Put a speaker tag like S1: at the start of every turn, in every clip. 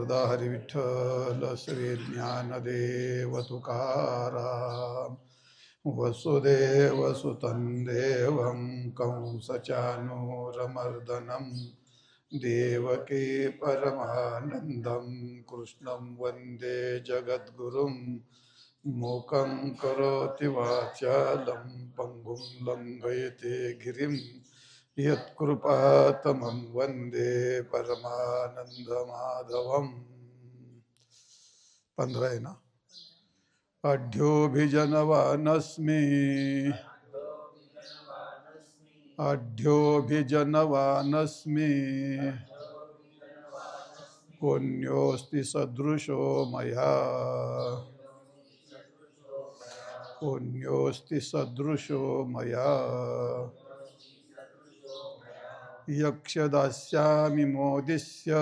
S1: हरि विठ्ठल श्री ज्ञानदेव तुकाराम वसुदेव सुतं देवं कंसचानूरमर्दनं देवकी परमानन्दं कृष्णं वन्दे जगद्गुरुं मूकं करोति वाचालं पङ्गुं लङ्घयते गिरिं यत्कृपातमं वन्दे परमानन्दमाधवम् 15 आहे ना. अढ्योभिजनवानस्मि पुण्योऽस्ति सदृशो मया यक्षदास्यामि मोदिष्य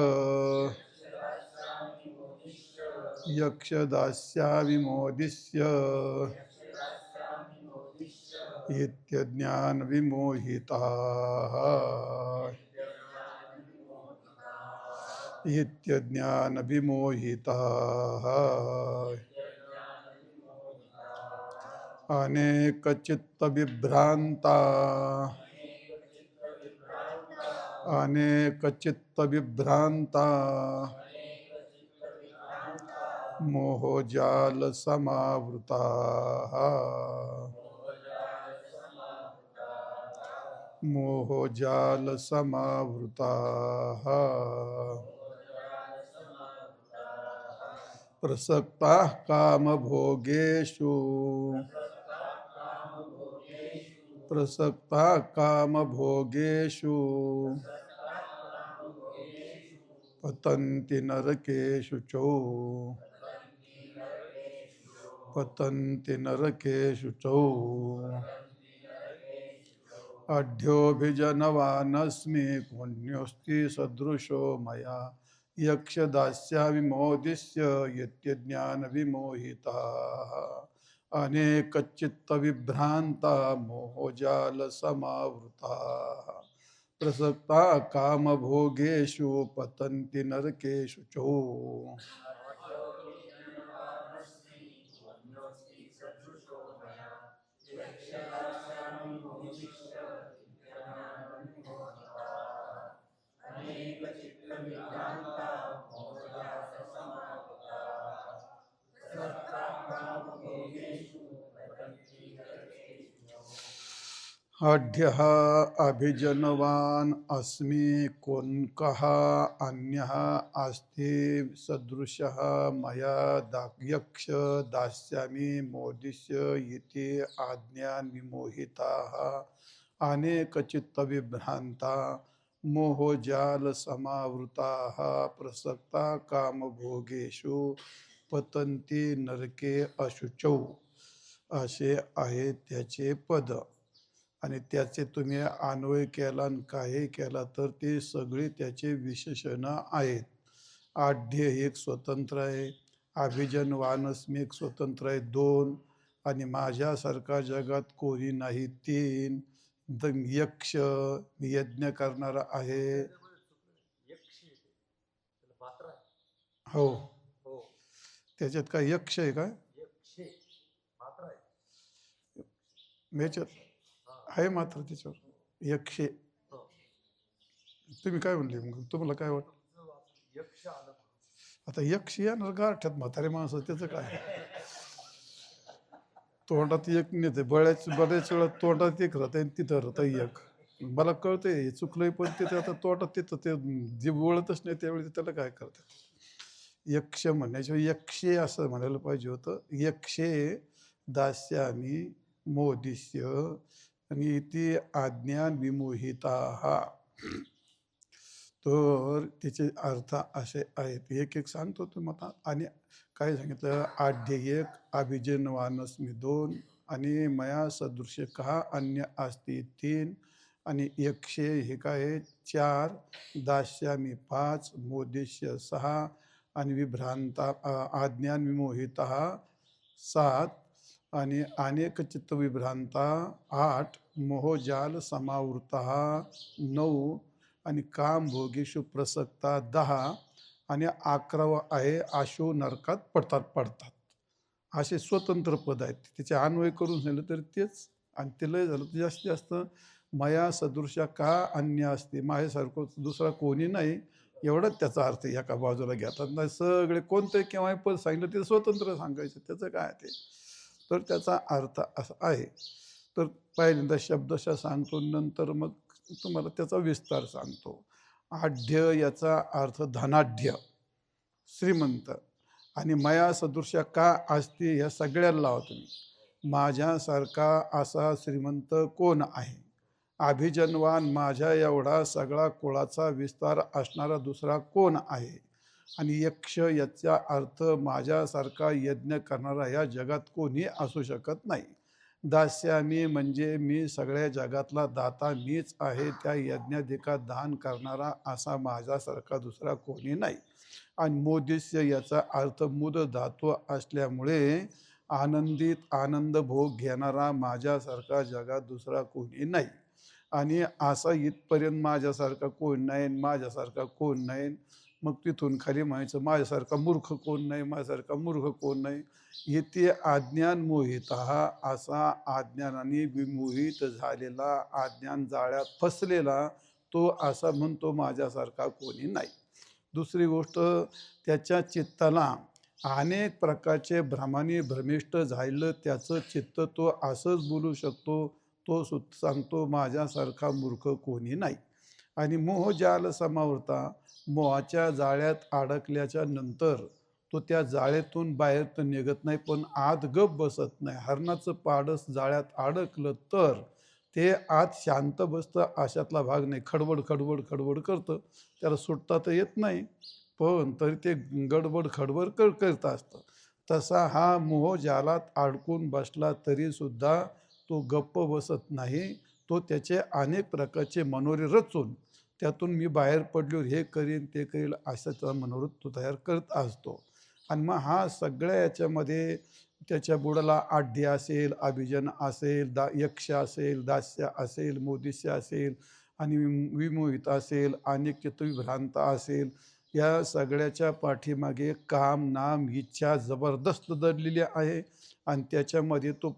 S1: इत्यज्ञान विमोहिताः अनेकचित्तविभ्रान्ता मोहजाल समावृताः प्रसक्ताः कामभोगेषु पतन्ति नरकेषु च अढ्योभिजनवानस्मि पुण्योऽस्ति सदृशो मया यक्षदास्यामि मोदिष्य यत्यज्ञान विमोहिताः अनेकचित्तविभ्रान्ता मोहजाल समावृताः प्रसक्ता कामभोगेषु पतन्ति नरकेषु च अढ्यः अभिजनवान् अस्मि कोन्कः अन्यः अस्ति सदृशः मया यक्ष दास्यामि मोदिष्य इति आज्ञान विमोहिताः अनेकचित्तविभ्रान्ता मोहजाल समावृताः प्रसक्ता कामभोगेषु पतन्ति नरके अशुचौ असे आहे त्याचे पद. आणि त्याचे तुम्ही अन्वय केला आणि काही केला तर ते सगळे त्याचे विशेषण आहेत. आढ्य एक स्वतंत्र आहे, अभिजनवानस्मी एक स्वतंत्र आहे 2, आणि माझ्यासारखा जगात कोणी नाही 3. यक्ष यज्ञ करणारा आहे. हो, त्याच्यात काय यक्ष आहे काय? आहे मात्र त्याच्यावर यक्षे. तुम्ही काय म्हणले मग? तुम्हाला काय वाटत? आता यक्ष येणार गारठ्यात म्हातारे माणसं, त्याचं काय? तोंडात एक नेते बऱ्याच वेळा तोंडात एक राहत आणि तिथं राहत एक. मला कळतंय चुकलंय, पण तिथे आता तोंडात तिथं ते जे बोलतच नाही त्यावेळी त्याला काय करतात? यक्ष म्हणण्याच्या यक्षे असं म्हणायला पाहिजे होतं. यक्षे दास्यामि मोदिष्य आणि इति आज्ञान विमोहिताः. तर त्याचे अर्थ असे आहेत, एक एक सांगतो तुम्हाला. आणि काय सांगितलं? आढ्य 1, अभिजनवानस्मी 2, आणि मया सदृश कहा अन्य अस्ति 3, आणि यक्षे हे काय 4, दास्यामी 5, मोदिष्य 6, आणि विभ्रांता आज्ञान विमोहितः 7, आणि अनेक चित्तविभ्रांता 8, मोहजाल समावृतः 9, आणि काम भोगेषु प्रसक्ता 10, आणि 11वं आहे आशु नरकात पडतात. असे स्वतंत्र पद आहेत. त्याचे अन्वय करून झालं तर तेच, आणि ते लय झालं तर जास्तीत जास्त मया सदृशा का अन्य असते, माझ्यासारखं दुसरा कोणी नाही, एवढंच त्याचा अर्थ एका बाजूला घेतात. नाही सगळे कोणतं केव्हाही पद सांगितलं ते स्वतंत्र सांगायचं, त्याचं काय ते. तर त्याचा अर्थ असा आहे. तर पहिल्यांदा शब्दशः सांगतो, नंतर मग तुम्हाला त्याचा विस्तार सांगतो. आढ्य याचा अर्थ धनाढ्य, श्रीमंत. आणि मया सदृश्य का असते ह्या सगळ्याला लावा तुम्ही. माझ्यासारखा असा श्रीमंत कोण आहे? अभिजनवान, माझ्या एवढा सगळा कुळाचा विस्तार असणारा दुसरा कोण आहे? आणि यक्ष याचा अर्थ माझ्यासारखा यज्ञ करणारा या जगात कोणी असू शकत नाही. दास्यामी म्हणजे मी सगळ्या जगातला दाता मीच आहे, त्या यज्ञाधिकात दान करणारा असा माझ्यासारखा दुसरा कोणी नाही. आणि मोदिस्य याचा अर्थ मुद धातू असल्यामुळे आनंदित, आनंद भोग घेणारा माझ्यासारखा जगात दुसरा कोणी नाही. आणि असा इथपर्यंत माझ्यासारखा कोण नाही, माझ्यासारखा कोण नाही. मग तिथून खाली म्हणायचं माझ्यासारखा मूर्ख कोण नाही, माझ्यासारखा मूर्ख कोण नाही. इथे अज्ञान मोहित हा, असा अज्ञानाने विमोहित झालेला, अज्ञान जाळ्यात फसलेला तो असा म्हणतो माझ्यासारखा कोणी नाही. दुसरी गोष्ट, त्याच्या चित्ताला अनेक प्रकारचे भ्रमाने भ्रमिष्ट झालेलं त्याचं चित्त तो असंच बोलू शकतो, तो सांगतो माझ्यासारखा मूर्ख कोणी नाही. आणि मोहजाल समावृता, मोहाच्या जाळ्यात अडकल्याच्या नंतर तो त्या जाळ्यातून बाहेर तर निघत नाही, पण आत गप बसत नाही. हरणाचं पाडस जाळ्यात अडकलं तर ते आत शांत बसतं, अशातला भाग नाही. खडबड खडबड खडबड करतं, त्याला सुटता तर येत नाही, पण तरी ते गडबड खडबड करत असतं. तसा हा मोह जालात अडकून बसला तरी सुद्धा तो गप्प बसत नाही. तो त्याचे अनेक प्रकारचे मनोरे रचून त्यातून मी बाहेर पडल्यावर हे करीन ते करील असं त्याचा मनोरथ तो तयार करत असतो. आणि मग हा सगळ्या याच्यामध्ये त्याच्या बुडाला आढ्य असेल, अभिजन असेल, यक्ष असेल, दास्य असेल, मोदिष्य असेल, आणि विमोहित असेल, अनिकेत विभ्रांत असेल, या सगळ्याच्या पाठीमागे काम, नाम, इच्छा जबरदस्त दडलेली आहे. आणि त्याच्यामध्ये तो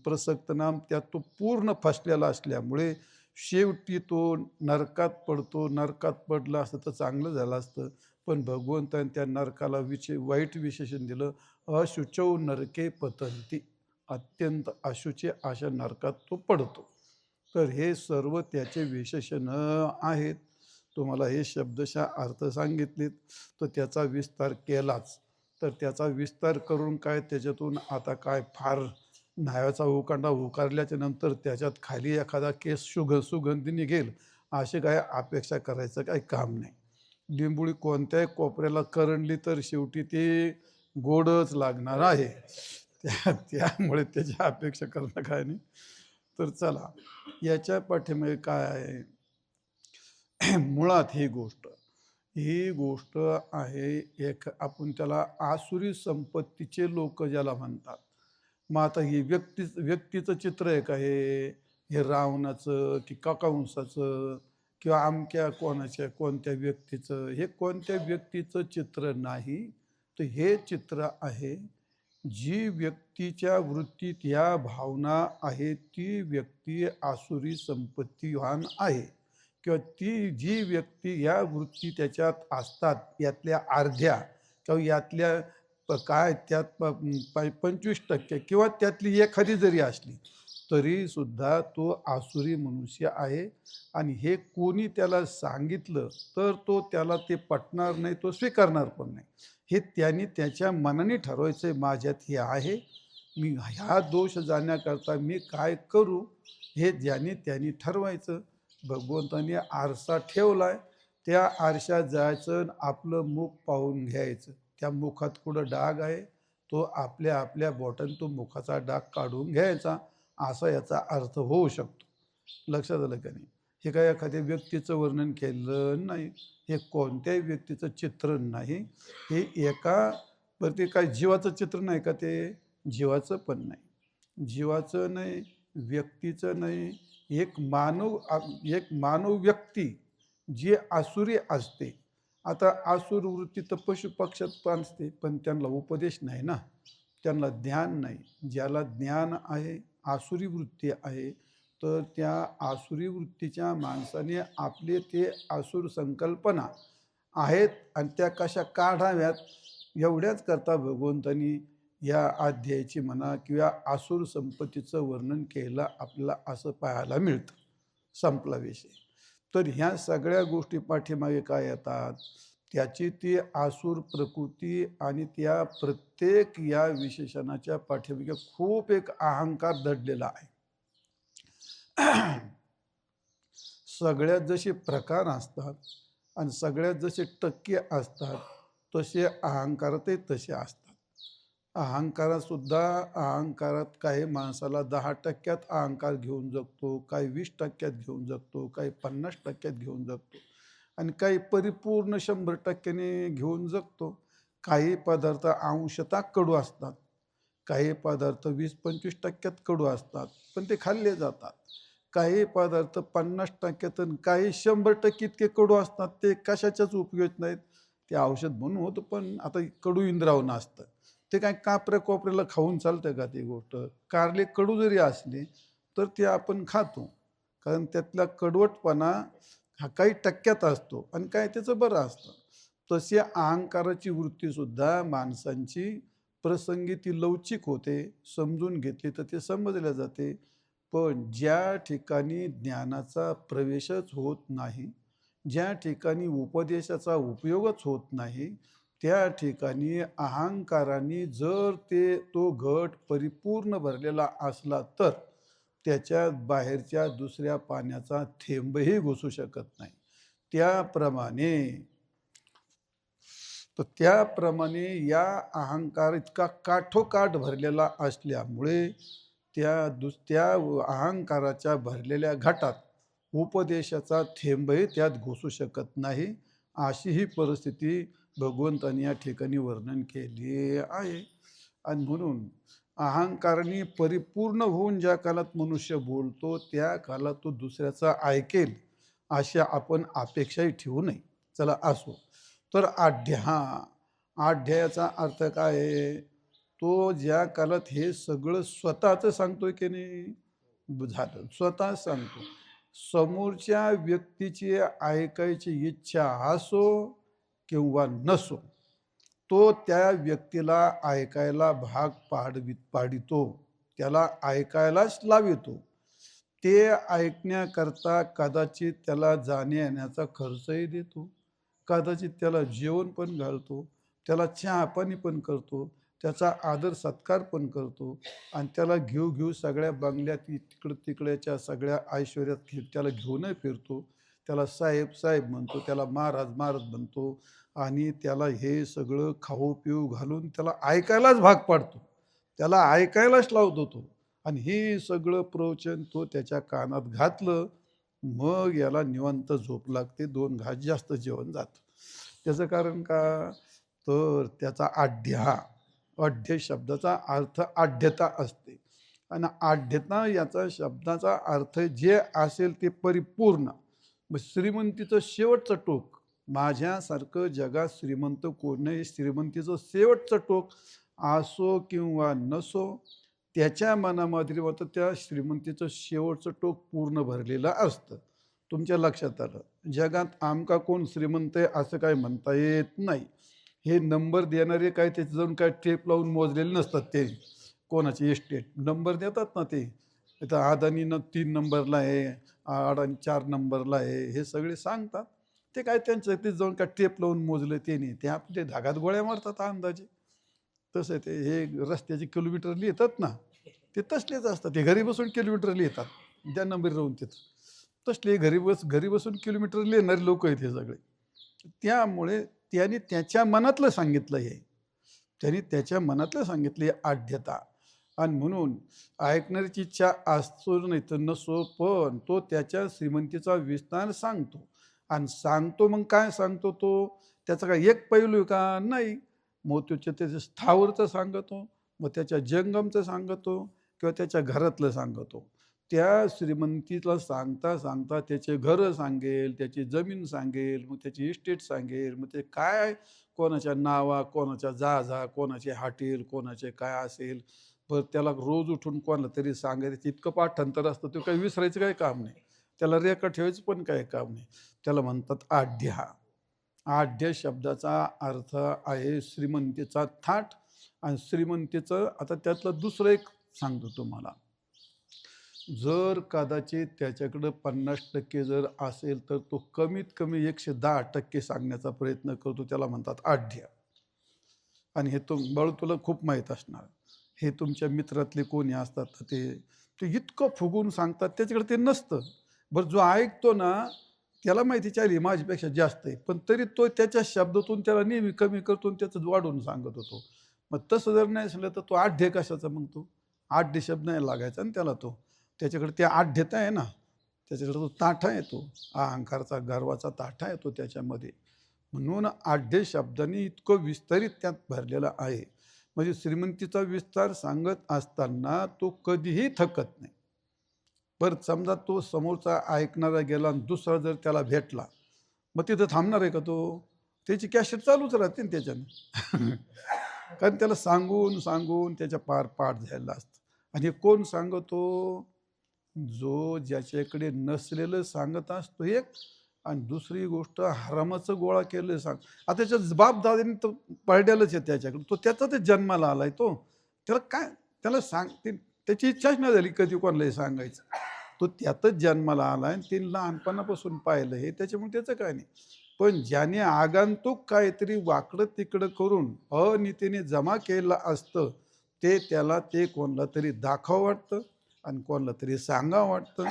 S1: प्रसक्त नाम त्यात तो पूर्ण फसलेला असल्यामुळे शेवटी तो नरकात पडतो. नरकात पडला असतं तर चांगलं झालं असतं, पण भगवंताने त्या नरकाला वाईट विशेषण दिलं. अशुचौ नरके पतंती, अत्यंत अशुचे अशा नरकात तो पडतो. तर हे सर्व त्याचे विशेषण आहेत. तुम्हाला हे शब्दशः अर्थ सांगितलेत, तर त्याचा विस्तार केलाच. तर त्याचा विस्तार करून काय त्याच्यातून आता काय फार न्यायाचा उकांडा उकारल्याच्या नंतर त्याच्यात खाली एखादा केस सुगंधी निघेल अशी काय अपेक्षा करायचं काही काम नाही. लिंबुळी कोणत्याही कोपऱ्याला करंडली तर शेवटी ती गोडच लागणार आहे. त्यामुळे त्याची अपेक्षा करणं काय नाही. तर चला, याच्या पाठीमागे काय आहे? मुळात ही गोष्ट आहे एक, आपण त्याला आसुरी संपत्तीचे लोक ज्याला म्हणतात. मग आता ही व्यक्तीचं चित्र आहे का हे रावणाचं की कंसाचं किंवा अमक्या कोणत्या व्यक्तीचं? हे कोणत्या व्यक्तीचं चित्र नाही, तर हे चित्र आहे जी व्यक्तीच्या वृत्तीत या भावना आहे ती व्यक्ती आसुरी संपत्तीवान आहे. किंवा ती जी व्यक्ती या वृत्ती त्याच्यात असतात यातल्या अर्ध्या किंवा यातल्या काय त्यात 25% किंवा त्यातली एखादी जरी असली तरी सुद्धा तो आसुरी मनुष्य आहे. आणि हे कोणी त्याला सांगितलं तर तो त्याला ते पटणार नाही, तो स्वीकारणार पण नाही. हे त्याने त्याच्या मनाने ठरवायचं माझ्यात हे आहे, मी ह्या दोष जाण्याकरता मी काय करू हे ज्याने त्यांनी ठरवायचं. भगवंताने आरसा ठेवलाय, त्या आरशात जायचं, आपलं मुख पाहून घ्यायचं. त्या मुखात कुठं डाग आहे तो आपल्या आपल्या बोटाने तो मुखाचा डाग काढून घ्यायचा, असा याचा अर्थ होऊ शकतो. लक्षात आलं का नाही? हे काय एखाद्या व्यक्तीचं वर्णन केलं नाही, हे कोणत्याही व्यक्तीचं चित्र नाही. हे एका प्रति काय जीवाचं चित्र नाही का? ते जीवाचं पण नाही, जीवाचं नाही, व्यक्तीचं नाही. एक मानव व्यक्ती जी आसुरी असते आता आसुर वृत्ती तर पशु पक्षात पण असते, पण त्यांना उपदेश नाही ना, त्यांना ज्ञान नाही. ज्याला ज्ञान आहे, आसुरी वृत्ती आहे, तर त्या आसुरी वृत्तीच्या माणसाने आपले ते आसुर संकल्पना आहेत आणि त्या कशा काढाव्यात एवढ्याच करता भगवंतांनी या अध्यायाची म्हणा किंवा आसुर संपत्तीचं वर्णन केलं आपल्याला असं पाहायला मिळतं. संपला विषय. तर ह्या सगळ्या गोष्टी पाठीमागे काय येतात, त्याची ती आसुर प्रकृती आणि त्या प्रत्येक या विशेषणाच्या पाठीमागे खूप एक अहंकार दडलेला आहे. सगळ्यात जसे प्रकार असतात आणि सगळ्यात जसे टक्के असतात, तसे अहंकारातही तसे असतात. अहंकारात काही माणसाला 10% अहंकार घेऊन जगतो, काही 20% घेऊन जगतो, काही 50% घेऊन जगतो आणि काही परिपूर्ण 100% घेऊन जगतो. काही पदार्थ अंशतः कडू असतात, काही पदार्थ 20-25% कडू असतात, पण ते खाल्ले जातात. काही पदार्थ 50% काही 100% इतके कडू असतात, ते कशाच्याच उपयोग नाहीत. ते औषध म्हणून होतं, पण आता कडू इंद्रावण असतं, ते काय कापऱ्या कोपऱ्याला खाऊन चालतं का ती गोष्ट? कारले कडू जरी असले तर ते आपण खातो, कारण त्यातला कडवटपणा हा काही टक्क्यात असतो आणि काही त्याचं बरं असतं. तशी अहंकाराची वृत्तीसुद्धा माणसांची प्रसंगी ती लवचिक होते, समजून घेतली तर ते समजल्या जाते. पण ज्या ठिकाणी ज्ञानाचा प्रवेशच होत नाही, ज्या ठिकाणी उपदेशाचा उपयोगच होत नाही, त्या ठिकाणी अहंकाराने जर तो घट परिपूर्ण भरलेला असला तर त्याच्या बाहेरच्या दुसऱ्या पाण्याचा थेंबही घुसू शकत नाही. त्याप्रमाणे या अहंकार इतका काठोकाठ भरलेला असल्यामुळे त्या अहंकाराच्या भरलेल्या घाटात उपदेशाचा थेंबही त्यात घुसू शकत नाही. अशी ही परिस्थिती भगवंतांनी या ठिकाणी वर्णन केली आहे. आणि म्हणून अहंकाराने परिपूर्ण होऊन ज्या कालात मनुष्य बोलतो, त्या कालात तो दुसऱ्याचा ऐकेल अशा आपण अपेक्षाही ठेवू नये. चला असो. तर आढ्याचा अर्थ काय आहे? तो ज्या कालात हे सगळं स्वतःच सांगतोय की नाही, झालं स्वतः सांगतो. समोरच्या व्यक्तीची ऐकायची इच्छा असो किंवा नसो, तो त्या व्यक्तीला ऐकायला भाग पाडितो, त्याला ऐकायलाच लावितो. ते ऐकण्याकरता कदाचित त्याला जाण्या येण्याचा खर्चही देतो, कदाचित त्याला जेवण पण घालतो, त्याला चहा पाणी पण करतो, त्याचा आदर सत्कार पण करतो आणि त्याला घेऊ सगळ्या बंगल्यात तिकडच्या सगळ्या ऐश्वर्यात त्याला घेऊनही फिरतो. त्याला साहेब साहेब म्हणतो, त्याला महाराज महाराज म्हणतो आणि त्याला हे सगळं खाऊ पिऊ घालून त्याला ऐकायलाच भाग पाडतो, त्याला ऐकायलाच लावतो तो. आणि हे सगळं प्रवचन तो त्याच्या कानात घातलं, मग याला निवांत झोप लागते, 2 घास जास्त जेवण जातं. त्याचं कारण का? तर त्याचा आढ्य शब्दाचा अर्थ आढ्यता असते आणि आढ्यता याचा शब्दाचा अर्थ जे असेल ते परिपूर्ण. मग श्रीमंतीचं शेवटचं टोक, माझ्यासारखं जगात श्रीमंत कोण नाही, श्रीमंतीचं शेवटचं टोक असो किंवा नसो, त्याच्या मनामध्ये मात्र त्या श्रीमंतीचं शेवटचं टोक पूर्ण भरलेलं असतं. तुमच्या लक्षात आलं, जगात आमका कोण श्रीमंत आहे असं काही म्हणता येत नाही. हे नंबर देणारे काय त्याचे जाऊन काय टेप लावून मोजलेले नसतात. ते कोणाचे एस्टेट नंबर देतात ना, ते इथं अदानीनं 3 नंबरला आहे, अडाणी 4 नंबरला आहे, हे सगळे सांगतात. ते काय त्यांचं ते जाऊन काय टेप लावून मोजलं ते नाही, ते आपले धागात गोळ्या मारतात अंदाजे. तसं ते हे रस्त्याचे किलोमीटर लिहितात ना, ते तसलेच असतात. ते घरी बसून किलोमीटर लिहितात, त्या नंबर राहून तिथं तसले घरी बसून किलोमीटर लिहिणारे लोक आहेत हे सगळे. त्यामुळे त्याने त्याच्या मनातलं सांगितलं, हे त्यांनी त्याच्या मनातलं सांगितले आढ्यता. आणि म्हणून ऐकणाऱ्याची इच्छा असो नाही तर नसो, पण तो त्याच्या श्रीमंतीचा विस्तार सांगतो. आणि सांगतो मग काय सांगतो तो, त्याचा काय एक पैलू का? नाही. मग त्याच्या स्थावरचं सांगतो, मग त्याच्या जंगमचं सांगतो किंवा त्याच्या घरातलं सांगतो. त्या श्रीमंतीला सांगता सांगता त्याचे घर सांगेल, त्याची जमीन सांगेल, मग त्याची इस्टेट सांगेल, मग ते काय कोणाच्या नावा, कोणाच्या जहाजा, कोणाचे हॉटेल, कोणाचे काय असेल. पण त्याला रोज उठून कोणाला तरी सांगायचं, इतकं पाठांतर असतं, ते काही विसरायचं काही काम नाही. त्याला रेकॉर्ड ठेवायचं पण काही काम नाही. त्याला म्हणतात आढ्य. आढ्य शब्दाचा अर्थ आहे श्रीमंतीचा थाट. आणि श्रीमंतीचं आता त्यातलं दुसरं एक सांगतो तुम्हाला. जर कदाचित त्याच्याकडं 50% जर असेल तर तो कमीत कमी 110% सांगण्याचा प्रयत्न करतो, त्याला म्हणतात आढ्य. आणि हे बाळू तुला खूप माहीत असणार. हे तुमच्या मित्रातले कोणी असतात तर ते इतकं फुगून सांगतात, त्याच्याकडे ते नसतं. बरं जो ऐकतो ना त्याला माहिती चालली माझ्यापेक्षा जास्त आहे, पण तरी तो त्याच्या शब्दातून त्याला नेहमी कमी करतो आणि त्याचं वाढवून सांगत होतो. मग तसं जर नाही सांगलं तर तो आढ्य कशाचा मग? तो आढ्य शब्द नाही लागायचा आणि त्याला तो त्याच्याकडे ते आढ्यता आहे ना, त्याच्याकडे तो ताठा येतो, अहंकारचा गर्वाचा ताठा येतो त्याच्यामध्ये. म्हणून आढ्य शब्दाने इतकं विस्तारित त्यात भरलेलं आहे. म्हणजे श्रीमंतीचा विस्तार सांगत असताना तो कधीही थकत नाही. बरं समजा तो समोरचा ऐकणारा गेला आणि दुसरा जर त्याला भेटला, मग तिथं थांबणार आहे का तो? त्याची कॅसेट चालूच राहते ना त्याच्यानं. कारण त्याला सांगून सांगून त्याच्या पाठ झालेला असतं. आणि हे कोण सांगतो? जो ज्याच्याकडे नसलेलं सांगत असतो एक, आणि दुसरी गोष्ट हरामाचं गोळा केलं सांग. आता त्याच्या बाप दादांनी तो पडलेलंच आहे त्याच्याकडे, तो त्याचा ते जन्माला आलाय तो. त्याला काय त्याला त्याची इच्छाच नाही झाली कधी कोणालाही सांगायचं. तो त्यातच जन्माला आलाय आणि ते लहानपणापासून पाहिलं हे, त्याच्यामुळे त्याचं काय नाही. पण ज्याने आगंतुक काहीतरी वाकडं तिकडं करून अनितीने जमा केलं असतं, त्याला ते कोणाला तरी दाखवावं वाटतं आणि कोणाला तरी सांगावं वाटतं.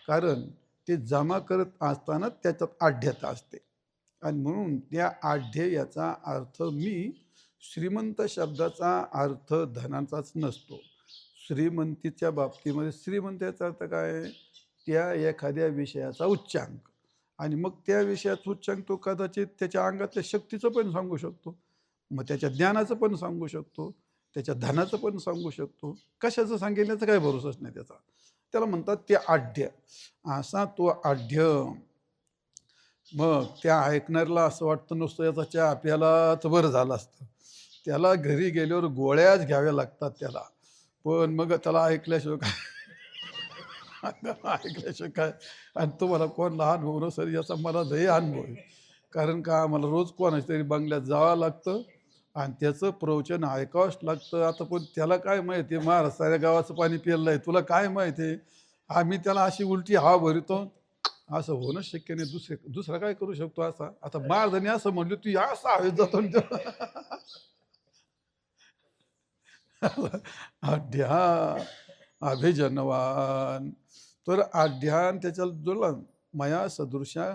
S1: कारण ते जमा करत असताना त्याच्यात आढ्यता असते. आणि म्हणून त्या आढ्य याचा अर्थ श्रीमंत शब्दाचा अर्थ धनाचाच नसतो. श्रीमंतीच्या बाबतीमध्ये श्रीमंत याचा अर्थ काय आहे? त्या एखाद्या विषयाचा उच्चांक. आणि मग त्या विषयाचा उच्चांक तो कदाचित त्याच्या अंगातल्या शक्तीचं पण सांगू शकतो, मग त्याच्या ज्ञानाचं पण सांगू शकतो, त्याच्या धनाचं पण सांगू शकतो. कशाचं सांगेल याचा काही भरोसाच नाही त्याचा. त्याला म्हणतात ते आढ्य. असा तो आढ्य. मग त्या ऐकणाऱ्याला असं वाटतं नुसतं याचा चहा प्यायला तर बरं झालं असतं. त्याला घरी गेल्यावर गोळ्याच घ्याव्या लागतात त्याला. पण मग त्याला ऐकल्याशिवाय काय ऐकल्याशिवाय काय. आणि तुम्हाला कोण लहान होणं सर याचा मला लय अनुभव आहे. कारण का आम्हाला रोज कोणाच्या तरी बंगल्यात जावं लागतं आणि त्याचं प्रवचन ऐकावंच लागतं. आता पण त्याला काय माहिती आहे महाराज साऱ्या गावाचं पाणी पिलं आहे, तुला काय माहिती आहे? आम्ही त्याला अशी उलटी हवा भरतो. असं होणंच शक्य नाही. दुसरा काय करू शकतो असा? आता महाराजांनी असं म्हणलं तू या असं हवेत जातो. आढ्या अभिजनवान. तर आढ्यान त्याच्या जोडला माया सदृशा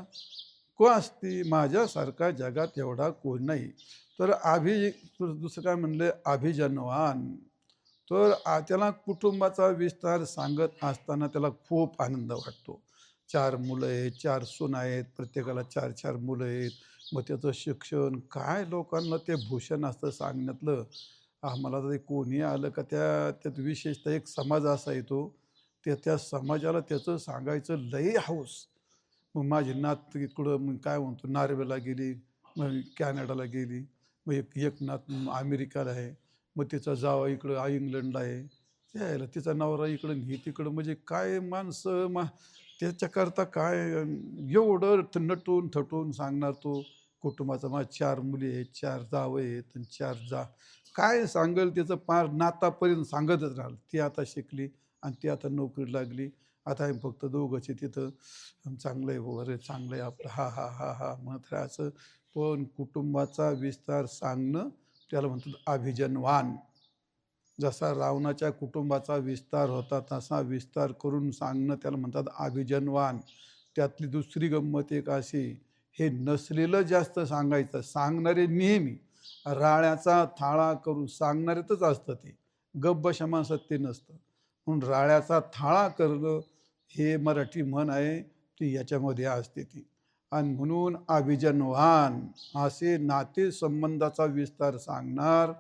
S1: को असती, माझ्यासारखा जगात एवढा कोण नाही. तर दुसरं काय म्हणले? अभिजनवान. तर त्याला कुटुंबाचा विस्तार सांगत असताना त्याला खूप आनंद वाटतो. 4 मुलं आहेत, 4 सून आहेत, प्रत्येकाला 4-4 मुलं आहेत. मग त्याचं शिक्षण काय, लोकांना ते भूषण असतं सांगण्यातलं. आम्हाला तर कोणी आलं का त्यात विशेषतः एक समाज असा येतो, त्या समाजाला त्याचं सांगायचं लई हौस. मग माझी नात इकडं मग काय म्हणतो नॉर्वेला गेली, मग कॅनडाला गेली, मग एक नात अमेरिकाला आहे, मग तिचा जावा इकडं इंग्लंडला आहे, त्याला तिचा नवरा इकडं ही तिकडं. म्हणजे काय माणसं त्याच्याकरता काय एवढं नटून थटून सांगणार तो. कुटुंबाचा माझ्या 4 मुली आहेत, 4 जावं आहेत आणि 4 काय सांगेल त्याचं पार नातापर्यंत सांगतच राहिलं. ती आता शिकली आणि ती आता नोकरी लागली. आता आम्ही फक्त दोघंच तिथं. चांगलं आहे वगैरे, चांगलं आहे आपलं, हा हा हा हा म्हणत राहायचं. पण कुटुंबाचा विस्तार सांगणं त्याला म्हणतात अभिजनवान. जसा रावणाच्या कुटुंबाचा विस्तार होता तसा विस्तार करून सांगणं त्याला म्हणतात अभिजनवान. त्यातली दुसरी गंमत एक अशी, हे नसलेलं जास्त सांगायचं. सांगणारे नेहमी राळ्याचा थाळा करून सांगणारेतच असतं. ते गब्बशमा सत्य नसतं. म्हणून राळ्याचा थाळा करणं हे मराठी म्हण आहे, ती याच्यामध्ये असते ती. आणि म्हणून अभिजनवान असे नातेसंबंधाचा विस्तार सांगणार.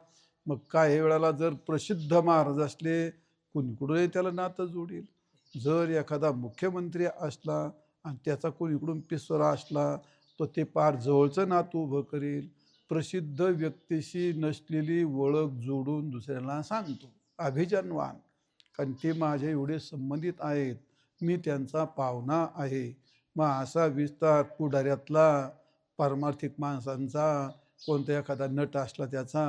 S1: मग काही वेळेला जर प्रसिद्ध महाराज असले, कुणीकडे त्याला नातं जोडील. जर एखादा मुख्यमंत्री असला आणि त्याचा कोण इकडून पिसोरा असला तर ते पार जवळचं नातू उभं करेल. प्रसिद्ध व्यक्तीशी नसलेली ओळख जोडून दुसऱ्याला सांगतो. अभिजनवान, कारण ते माझ्या एवढे संबंधित आहेत, मी त्यांचा पाहुणा आहे. मग असा विस्तार पुढाऱ्यातला, पारमार्थिक माणसांचा, कोणता एखादा नट असला त्याचा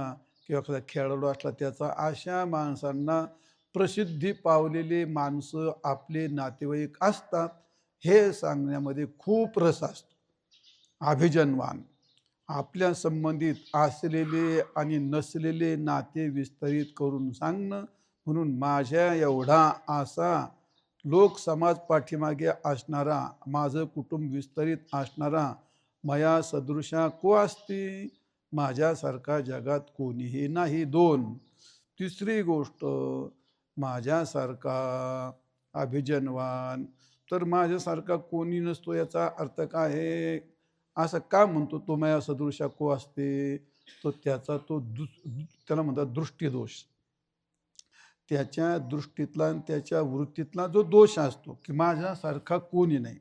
S1: किंवा एखादा खेळाडू असला त्याचा, अशा माणसांना प्रसिद्धी पावलेले माणसं आपले नातेवाईक असतात हे सांगण्यामध्ये खूप रस असतो. अभिजनवान, आपल्या संबंधित असलेले आणि नसलेले नाते विस्तारित करून सांगणं. म्हणून माझ्या एवढा असा लोक समाज पाठीमागे असणारा, माझं कुटुंब विस्तारित असणारा, मया सदृशा को असती, माझ्यासारखा जगात कोणीही नाही. 2. तिसरी गोष्ट, माझ्यासारखा अभिजनवान, तर माझ्यासारखा कोणी नसतो याचा अर्थ काय आहे? असं का म्हणतो तो मया सदृशा को असते? तो त्याचा त्याला म्हणतात दृष्टीदोष. त्याच्या दृष्टीतला आणि त्याच्या वृत्तीतला जो दोष असतो की माझ्यासारखा कोणी नाही.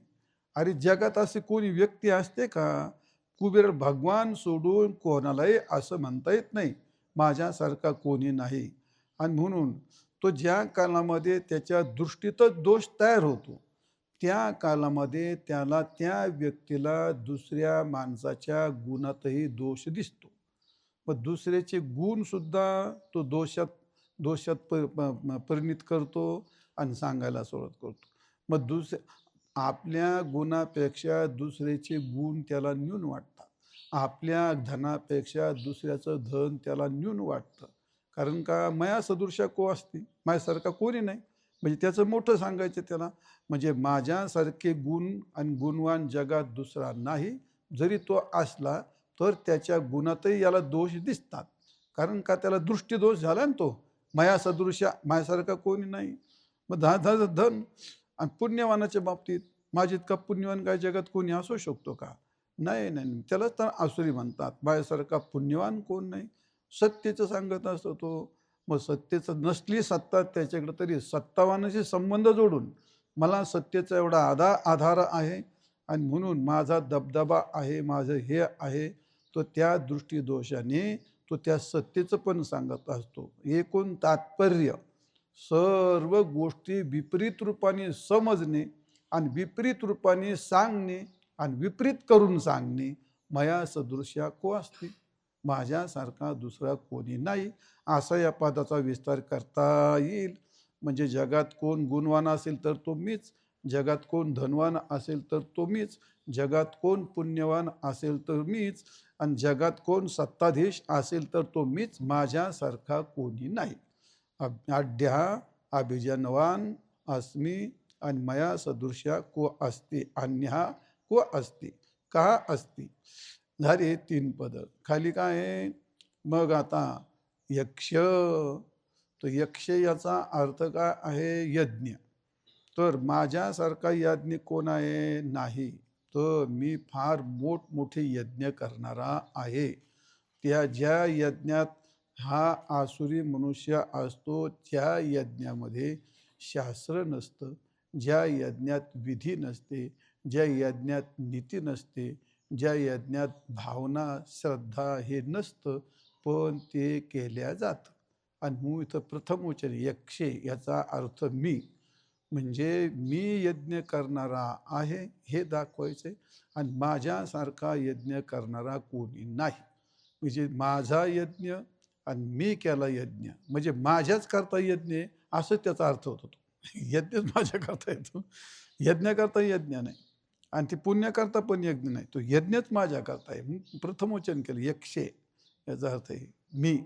S1: अरे जगात असे कोणी व्यक्ती असते का? कुबेर भगवान सोडून कोणालाही असं म्हणता येत नाही माझ्यासारखा कोणी नाही. आणि म्हणून तो ज्या कालामध्ये त्याच्या दृष्टीतच दोष तयार होतो त्या कालामध्ये त्याला, त्या व्यक्तीला दुसऱ्या माणसाच्या गुणातही दोष दिसतो. मग दुसऱ्याचे गुण सुद्धा तो दोषात परिणित करतो आणि सांगायला सुरुवात करतो. मग आपल्या गुणापेक्षा दुसऱ्याचे गुण त्याला न्यून वाटतात. आपल्या धनापेक्षा दुसऱ्याचं धन त्याला न्यून वाटतं. कारण का? मया सदृशा को असते, माझ्यासारखा कोणी नाही. म्हणजे त्याचं मोठं सांगायचं त्याला. म्हणजे माझ्यासारखे गुण आणि गुणवान जगात दुसरा नाही. जरी तो असला तर त्याच्या गुणातही याला दोष दिसतात. कारण का? त्याला दृष्टीदोष झाला ना तो. मया सदृशा, माझ्यासारखा कोणी नाही. मग धन आणि पुण्यवानाच्या बाबतीत, माझी इतका पुण्यवान काय जगात कोणी असू शकतो का? नाही नाही, त्याला तर आसुरी म्हणतात. माझ्यासारखा पुण्यवान कोण नाही. सत्तेचं सांगत असतो तो. मग सत्तेचं नसली सत्ता त्याच्याकडे तरी सत्तावानाशी संबंध जोडून मला सत्तेचा एवढा आधार आहे आणि म्हणून माझा दबदबा आहे, माझं हे आहे, तो त्या दृष्टीदोषाने तो त्या सत्तेचं पण सांगत असतो. एकूण तात्पर्य सर्व गोष्टी विपरीत रूपाने समजणे आणि विपरीत रूपाने सांगणे आणि विपरीत करून सांगणे. मया सदृश्या को असते, माझ्यासारखा दुसरा कोणी नाही, असा या पदाचा विस्तार करता येईल. म्हणजे जगात कोण गुणवान असेल तर तो मीच, जगात कोण धनवान असेल तर तो मीच, जगात कोण पुण्यवान असेल तर मीच, आणि जगात कोण सत्ताधीश असेल तर तो मीच, माझ्यासारखा कोणी नाही. आढ्या अभिजनवान अस्मी आणि मया सदृश्या को असते, अन्यहा को असते, का असते. झाले 3 पद. खाली काय आहे? मग आता यक्ष. तो यक्ष याचा अर्थ काय आहे? यज्ञ. तर माझ्यासारखा यज्ञ कोण आहे? नाही. तर मी फार मोठमोठे यज्ञ करणारा आहे. त्या ज्या यज्ञात हा आसुरी मनुष्य असतो त्या यज्ञामध्ये शास्त्र नसतं, ज्या यज्ञात विधी नसते, ज्या यज्ञात नीती नसते, ज्या यज्ञात भावना श्रद्धा हे नसतं, पण ते केल्या जातं. आणि मग इथं प्रथम वचन यक्षे याचा अर्थ मी, म्हणजे मी यज्ञ करणारा आहे हे दाखवायचे. आणि माझ्यासारखा यज्ञ करणारा कोणी नाही. म्हणजे माझा यज्ञ आणि मी केला यज्ञ, म्हणजे माझ्याच करता यज्ञ असं त्याचा अर्थ होतो. यज्ञच माझ्या करता येतो, यज्ञ करता यज्ञ नाही. आणि ती पुण्यकर्ता पण यज्ञ नाही, तो यज्ञच माझ्या करता आहे. प्रथम वचन केलं यक्षे, याचा अर्थ आहे मी.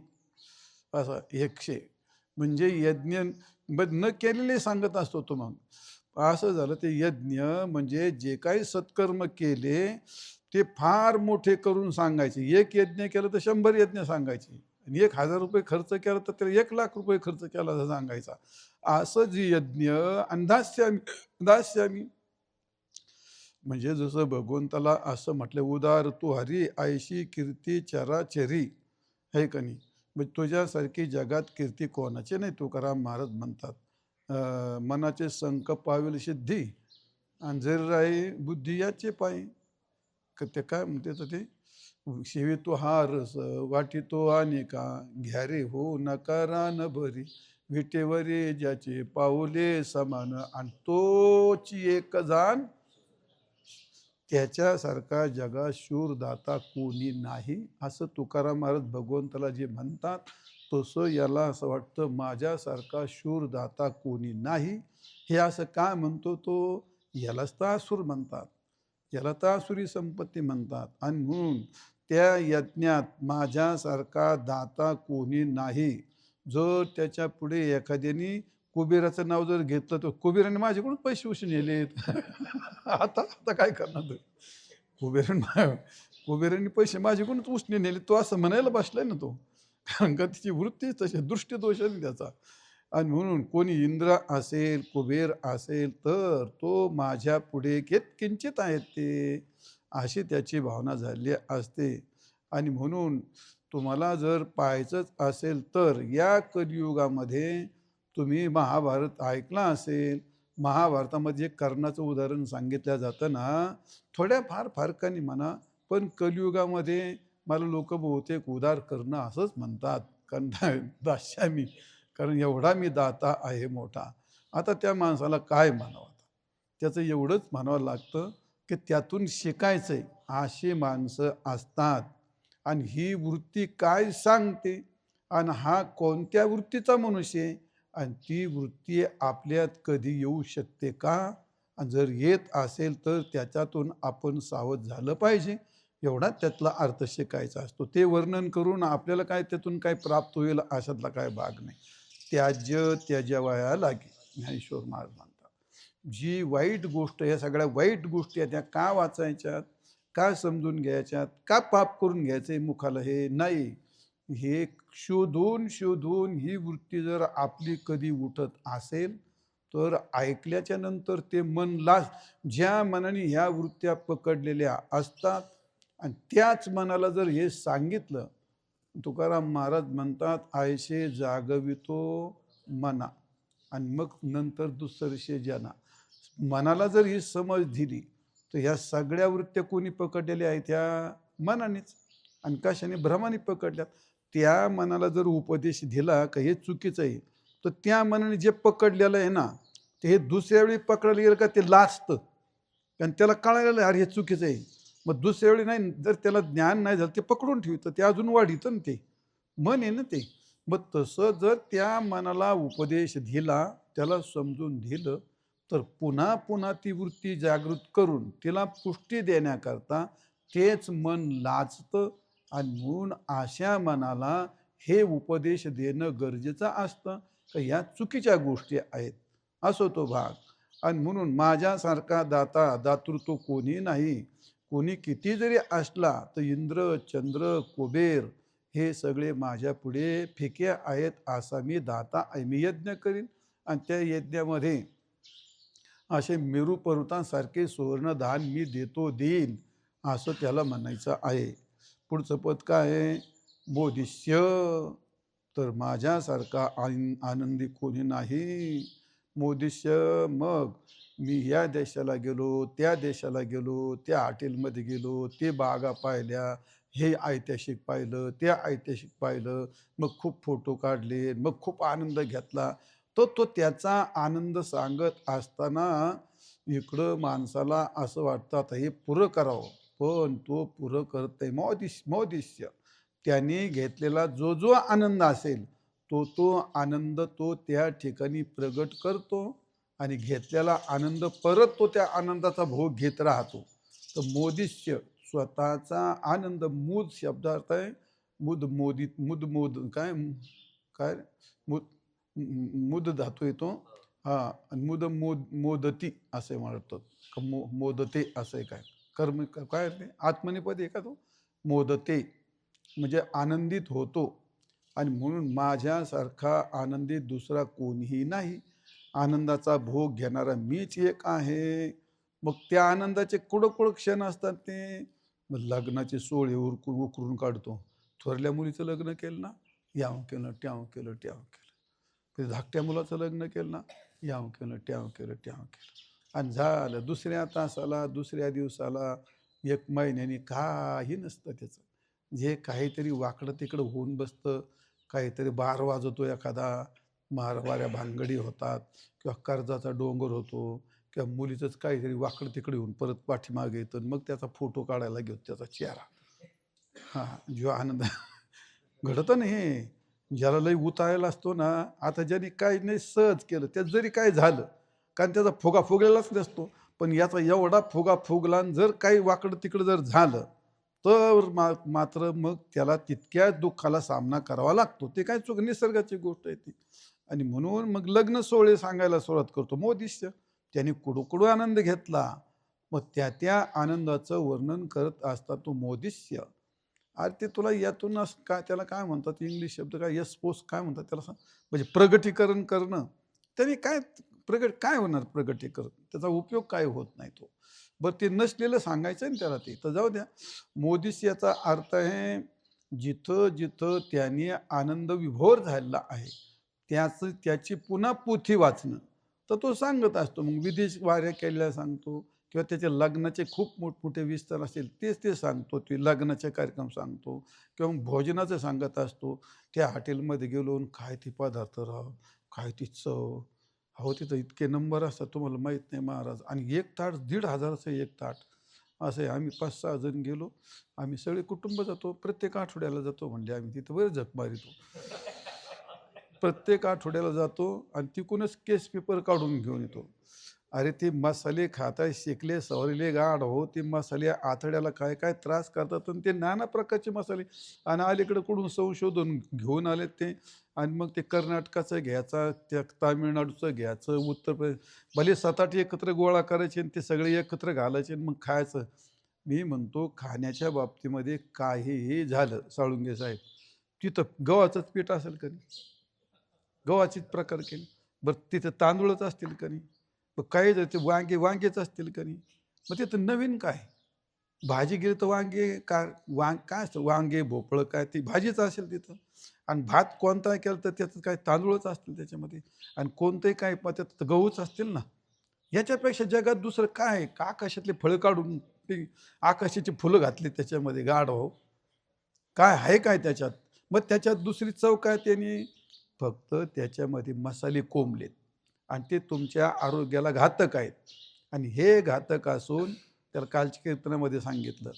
S1: असं यक्षे म्हणजे यज्ञ न केलेले सांगत असतो तो. मग असं झालं ते यज्ञ म्हणजे जे काही सत्कर्म केले ते फार मोठे करून सांगायचे. एक यज्ञ केलं तर 100 यज्ञ सांगायचे, आणि 1000 रुपये खर्च केला तर त्याला 1,00,000 रुपये खर्च केला असं सांगायचा. असं जे यज्ञ दास्यामी म्हणजे जसं भगवंताला असं म्हटलं, उदार तू हरी ऐशी कीर्ती चराचरी, है का नाही. म्हणजे तुझ्यासारखी जगात कीर्ती कोणाची नाही, तुकाराम महाराज म्हणतात. मनाचे संकल्प पावेल सिद्धी आणि जरी राही बुद्धी याचे पायी. ते काय म्हणते तर ते सेवितो हा रस वाटितो अनेका घ्या रे हो नकारा न भरी विटेवरी ज्याचे पाऊले समान आणि तोची एक जाण त्याच्यासारखा जगात शूरदाता कोणी नाही असं तुकाराम महाराज भगवंताला जे म्हणतात. तसं याला असं वाटतं माझ्यासारखा शूरदाता कोणी नाही. हे असं काय म्हणतो तो? यालाच तर असुर म्हणतात, याला तर आसुरी संपत्ती म्हणतात. आणि म्हणून त्या यज्ञात माझ्यासारखा दाता कोणी नाही. जर त्याच्या पुढे एखाद्याने कुबेराचं नाव जर घेतलं तर कुबेराने माझ्याकडून पैसे उशी नेलेत. आता आता काय करणार तू? कुबेराने पैसे माझ्याकडूनच उसने नेले, तो असं म्हणायला बसलाय ना तो. कारण का तिची वृत्ती तशी दृष्टीदोष आहे त्याचा. आणि म्हणून कोणी इंद्र असेल कुबेर असेल तर तो माझ्या पुढे किंचित आहेत ते, अशी त्याची भावना झाली असते. आणि म्हणून तुम्हाला जर पाहायचंच असेल तर या कलियुगामध्ये तुम्ही महाभारत ऐकला असेल. महाभारतामध्ये कर्णाचं उदाहरण सांगितलं जातं ना, थोड्या फार फरकाने म्हणा, पण कलियुगामध्ये मला लोक बहुतेक उदार करणं असंच म्हणतात. कारण दास्यामी, कारण एवढा मी दाता आहे मोठा. आता त्या माणसाला काय म्हणावं? त्याचं एवढंच म्हणावं लागतं की त्यातून शिकायचंय. अशी माणसं असतात. आणि ही वृत्ती काय सांगते आणि हा कोणत्या वृत्तीचा मनुष्य आहे आणि ती वृत्ती आपल्यात कधी येऊ शकते का? आणि जर येत असेल तर त्याच्यातून आपण सावध झालं पाहिजे. एवढा त्यातला अर्थ शिकायचा असतो. ते वर्णन करून आपल्याला काय त्यातून काय प्राप्त होईल अशातला काय भाग नाही. त्याज्य त्यजावया लागे, ज्ञानेश्वर महाराज म्हणतात. जी वाईट गोष्ट, या सगळ्या वाईट गोष्टी आहेत त्या का वाचायच्यात, का समजून घ्यायच्यात, का पाप करून घ्यायचंय मुखाला? हे नाही. हे शोधून शोधून ही वृत्ती जर आपली कधी उठत असेल तर ऐकल्याच्या नंतर ते मन ज्या मनाने ह्या वृत्त्या पकडलेल्या असतात आणि त्याच मनाला जर हे सांगितलं, तुकाराम महाराज म्हणतात आयशे जागवितो मना आणि मग नंतर दुसरशे जना. मनाला जर ही समज दिली तर ह्या सगळ्या वृत्त्या कोणी पकडलेल्या आहेत? ह्या मनानेच. आणि कशाने? भ्रमाने पकडल्यात. त्या मनाला जर उपदेश दिला का हे चुकीचं आहे, तर त्या मनाने जे पकडलेलं आहे ना, ते हे दुसऱ्या वेळी पकडायला गेलं का ते लाजतं. कारण त्याला कळालेलं आहे अरे हे चुकीचं आहे. मग दुसऱ्या वेळी नाही, जर त्याला ज्ञान नाही झालं ते पकडून ठेवतं, ते अजून वाढीतं ना, ते मन आहे ना ते. मग तसं जर त्या मनाला उपदेश दिला, त्याला समजून दिलं, तर पुन्हा पुन्हा ती वृत्ती जागृत करून तिला पुष्टी देण्याकरता तेच मन लाजतं. आणि म्हणून अशा मनाला हे उपदेश देणं गरजेचं असतं का ह्या चुकीच्या गोष्टी आहेत, असो तो भाग. आणि म्हणून माझ्यासारखा दातृत्व कोणी नाही. कोणी किती जरी असला तर इंद्र चंद्र कुबेर हे सगळे माझ्या पुढे फिके आहेत. असा मी दाता आहे. मी यज्ञ करीन आणि त्या यज्ञामध्ये असे मेरू पर्वतांसारखे सुवर्णदान मी देईन, असं त्याला म्हणायचं आहे. पुढचं पद काय आहे? मोदिष्य, तर माझ्यासारखा आनंदी कोणी नाही. मोदिष्य, मग मी या देशाला गेलो, त्या देशाला गेलो, त्या हॉटेलमध्ये गेलो, ते बागा पाहिल्या, हे ऐतिहासिक पाहिलं, ते ऐतिहासिक पाहिलं, मग खूप फोटो काढले, मग खूप आनंद घेतला. तो त्याचा आनंद सांगत असताना इकडं माणसाला असं वाटतं आता हे पुरं करावं, पण तो पुरं करत नाही. मोदिष्य, त्याने घेतलेला जो आनंद असेल तो आनंद तो त्या ठिकाणी प्रगट करतो आणि घेतलेला आनंद परत तो त्या आनंदाचा भोग घेत राहतो. तर मोदिष्य, स्वतःचा आनंद. मूद शब्दार्थ आहे मोदित, मोद काय काय मुद, मुद धातू येतो. हा, मोदती असे म्हणतात. मोदते असं काय कर्म काय ते आत्मनेपद आहे का तो? मोदते म्हणजे आनंदित होतो. आणि म्हणून माझ्यासारखा आनंदित दुसरा कोणीही नाही. आनंदाचा भोग घेणारा मीच एक आहे. मग त्या आनंदाचे कुडकुड क्षण असतात ते. मग लग्नाचे सोहळे उकरून काढतो. थोरल्या मुलीचं लग्न केलं ना, याव केलं, ट्याव केलं, ट्याव केलं. ते धाकट्या मुलाचं लग्न केलं ना, याव केलं ट्याव केलं ट्याव केलं आणि झालं. दुसऱ्या तासाला दुसऱ्या दिवसाला 1 महिन्याने काही नसतं त्याचं. जे काहीतरी वाकडं तिकडं होऊन बसतं, काहीतरी बार वाजवतो एखादा, मारवाऱ्या भानगडी होतात किंवा कर्जाचा डोंगर होतो किंवा मुलीचंच काहीतरी वाकडं तिकडे होऊन परत पाठीमागे येतं. मग त्याचा फोटो काढायला घेतो त्याचा चेहरा. हां, जो आनंद घडतं ना हे. ज्याला लई उतारायला असतो ना, आता ज्याने काही नाही सहज केलं, त्यात जरी काय झालं, कारण त्याचा फुगा फुगलेलाच नसतो. पण याचा एवढा फुगा फुगला आणि जर काही वाकडं तिकडं जर झालं, तर मात्र मग त्याला तितक्याच दुःखाला सामना करावा लागतो. ते काय चूक निसर्गाची गोष्ट आहे ती. आणि म्हणून मग लग्न सोहळे सांगायला सुरुवात करतो. मोदिष्य त्याने कुडूकुडू आनंद घेतला. मग त्या आनंदाचं वर्णन करत असता तो मोदिष्य. अरे ते तुला यातून काय त्याला काय म्हणतात इंग्लिश शब्द काय यशपोस काय म्हणतात त्याला सांग. म्हणजे प्रगटीकरण करणं. त्याने काय काय होणार प्रगटीकरण? त्याचा उपयोग काय होत नाही तो. बरं ते नसलेलं सांगायचं ना त्याला ते. तर जाऊ द्या. मोदीस याचा अर्थ आहे जिथं जिथं त्याने आनंद विभोर झालेला आहे त्याची पुन्हा पोथी वाचणं. तर तो सांगत असतो. मग विदेश वाऱ्या केलेल्या सांगतो किंवा त्याचे लग्नाचे खूप मोठमोठे विस्तार असेल तेच ते सांगतो. ते लग्नाचे कार्यक्रम सांगतो किंवा मग भोजनाचं सांगत असतो. त्या हॉटेलमध्ये गेलो काय ते पदार्थ राव, काय ती चव. अहो तिथं इतके नंबर असतात तुम्हाला माहीत नाही महाराज. आणि एक ताट 1,500चं एक ताट. असं आहे. आम्ही 5-6 जण गेलो. आम्ही सगळे कुटुंब जातो. प्रत्येक आठवड्याला जातो म्हणजे आम्ही तिथं बरं झक मारितो. प्रत्येक आठवड्याला जातो आणि तिकूनच केस पेपर काढून घेऊन येतो. अरे ते मसाले खाताय शेकले सवरले गाढ हो. ते मसाले आतड्याला काय काय त्रास करतात आणि ते नाना प्रकारचे मसाले. आणि अलीकडे कुठून संशोधन घेऊन आले ते. आणि मग ते कर्नाटकाचं घ्यायचं, त्या तामिळनाडूचं घ्यायचं, उत्तर प्रदेश भले 7-8 एकत्र गोळा करायचे आणि ते सगळे एकत्र घालायचे आणि मग खायचं. मी म्हणतो खाण्याच्या बाबतीमध्ये काहीही झालं साळुंगे साहेब, तिथं गव्हाचंच पीठ असेल का नाही? गव्हाचीच प्रकार केले. बरं तिथं तांदूळच असतील का नाही? मग काही जर ते वांगेच असतील का नाही? मग तिथं नवीन काय? भाजी गेली तर वांगे काय असतं वांगे भोपळं काय ती भाजीच असेल तिथं. आणि भात कोणता केला तर त्याचं काय तांदूळच असतील त्याच्यामध्ये. आणि कोणतंही काय त्यात गहूच असतील ना. याच्यापेक्षा जगात दुसरं काय आहे? का आकाशातले फळं काढून ते आकाशाची फुलं घातली त्याच्यामध्ये गाढव. काय आहे काय त्याच्यात? मग त्याच्यात दुसरी चव काय त्यांनी फक्त त्याच्यामध्ये मसाले कोंबलेत आणि ते तुमच्या आरोग्याला घातक आहेत. आणि हे घातक असून त्याला कालच्या कीर्तनामध्ये सांगितलं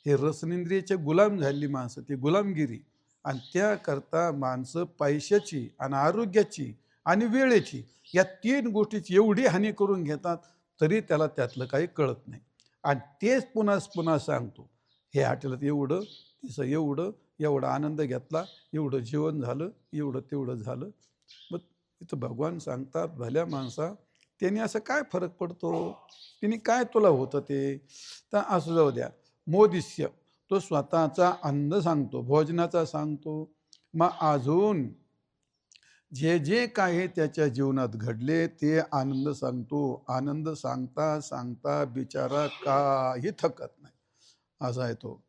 S1: हे रसनेंद्रियाचे गुलाम झालेली माणसं ती गुलामगिरी. आणि त्याकरता माणसं पैशाची आणि आरोग्याची आणि वेळेची या 3 गोष्टीची एवढी हानी करून घेतात तरी त्याला त्यातलं काही कळत नाही. आणि तेच पुन्हा पुन्हा सांगतो हे हॉटेलात एवढं तिसं एवढं एवढा आनंद घेतला, एवढं जेवण झालं, एवढं तेवढं झालं. मग इथं भगवान सांगतात भल्या माणसा त्याने असं काय फरक पडतो, तिने काय तुला होतं ते. तर असं जाऊ द्या. मोदिष्य तो स्वतःचा अन्न सांगतो, भोजनाचा सांगतो. मग अजून जे जे काही त्याच्या जीवनात घडले ते आनंद सांगतो. आनंद सांगता सांगता बिचारा काही थकत नाही. असा आहे तो.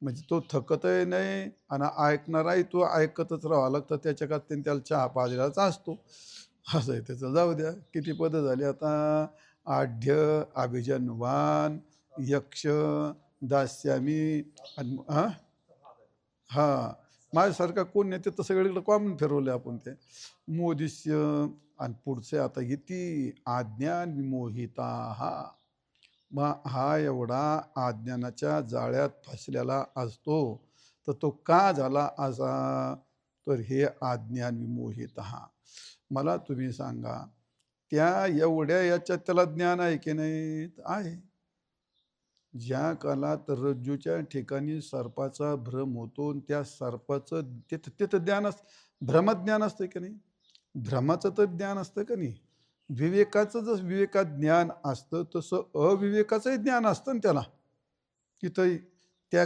S1: म्हणजे तो थकतही नाही आणि ऐकणाराही तो ऐकतच राहावं लागतं. त्याच्या का त्याला चहा पाजलेलाच असतो. असं आहे त्याचं. जाऊ द्या. किती पदं झाली आता. आढ्य, अभिजनवान, यक्ष, दास्यामी आणि हां. माझ्यासारखा कोण नाही ते तर सगळीकडे कॉमन फिरवले आपण ते. मोदिष्य आणि पुढचे आता इति अज्ञान विमोहिता हा. मग हा एवढा अज्ञानाच्या जाळ्यात फसलेला असतो. तर तो का झाला असा? तर हे अज्ञान विमोहित हा. मला तुम्ही सांगा त्या एवढ्या याच्यात त्याला ज्ञान आहे की नाही? आहे. ज्या कालात रज्जूच्या ठिकाणी सर्पाचा भ्रम होतो त्या सर्पाचं तिथं तिथं ज्ञान भ्रमज्ञान असतं की नाही? भ्रमाचं तर ज्ञान असतं का नाही? विवेकाचं जसं विवेकात ज्ञान असतं तसं अविवेकाचंही ज्ञान असतं ना त्याला. तिथं त्या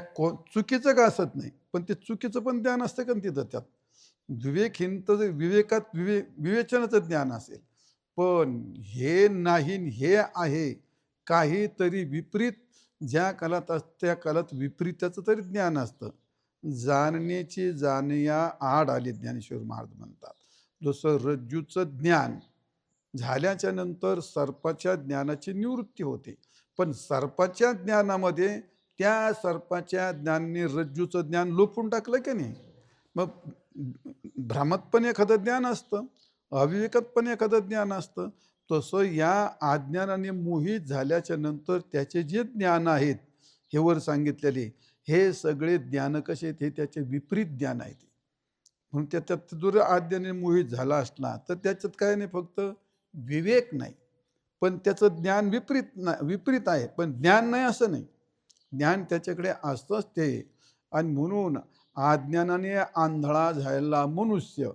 S1: चुकीचं का असत नाही पण ते चुकीचं पण ज्ञान असतं का तिथं त्यात. विवेकहीन तर विवेकात विवेचनाचं ज्ञान असेल. पण हे नाही हे आहे काहीतरी विपरीत. ज्या कालात त्या कालात विपरीताचं तरी ज्ञान असतं. जाणण्याची जाणया आड आली ज्ञानेश्वर महाराज म्हणतात. जसं रज्जूचं ज्ञान झाल्याच्या नंतर सर्पाच्या ज्ञानाची निवृत्ती होते. पण सर्पाच्या ज्ञानामध्ये त्या सर्पाच्या ज्ञानाने रज्जूचं ज्ञान लोपून टाकलं की नाही. मग भ्रामत पण एखादं ज्ञान असतं, अविवेकात पण एखादं ज्ञान असतं. तसं या अज्ञानाने मोहित झाल्याच्या नंतर त्याचे जे ज्ञान आहेत, हे वर सांगितलेले, हे सगळे ज्ञान कसे आहेत, हे त्याचे विपरीत ज्ञान आहे. म्हणून त्याच्यात जर अज्ञानाने मोहित झाला असला तर त्याच्यात काय नाही, फक्त विवेक नाही, पण त्याचं ज्ञान विपरीत आहे, पण ज्ञान नाही असं नाही. ज्ञान त्याच्याकडे असतंच ते. आणि म्हणून अज्ञानाने आंधळा झालेला मनुष्य,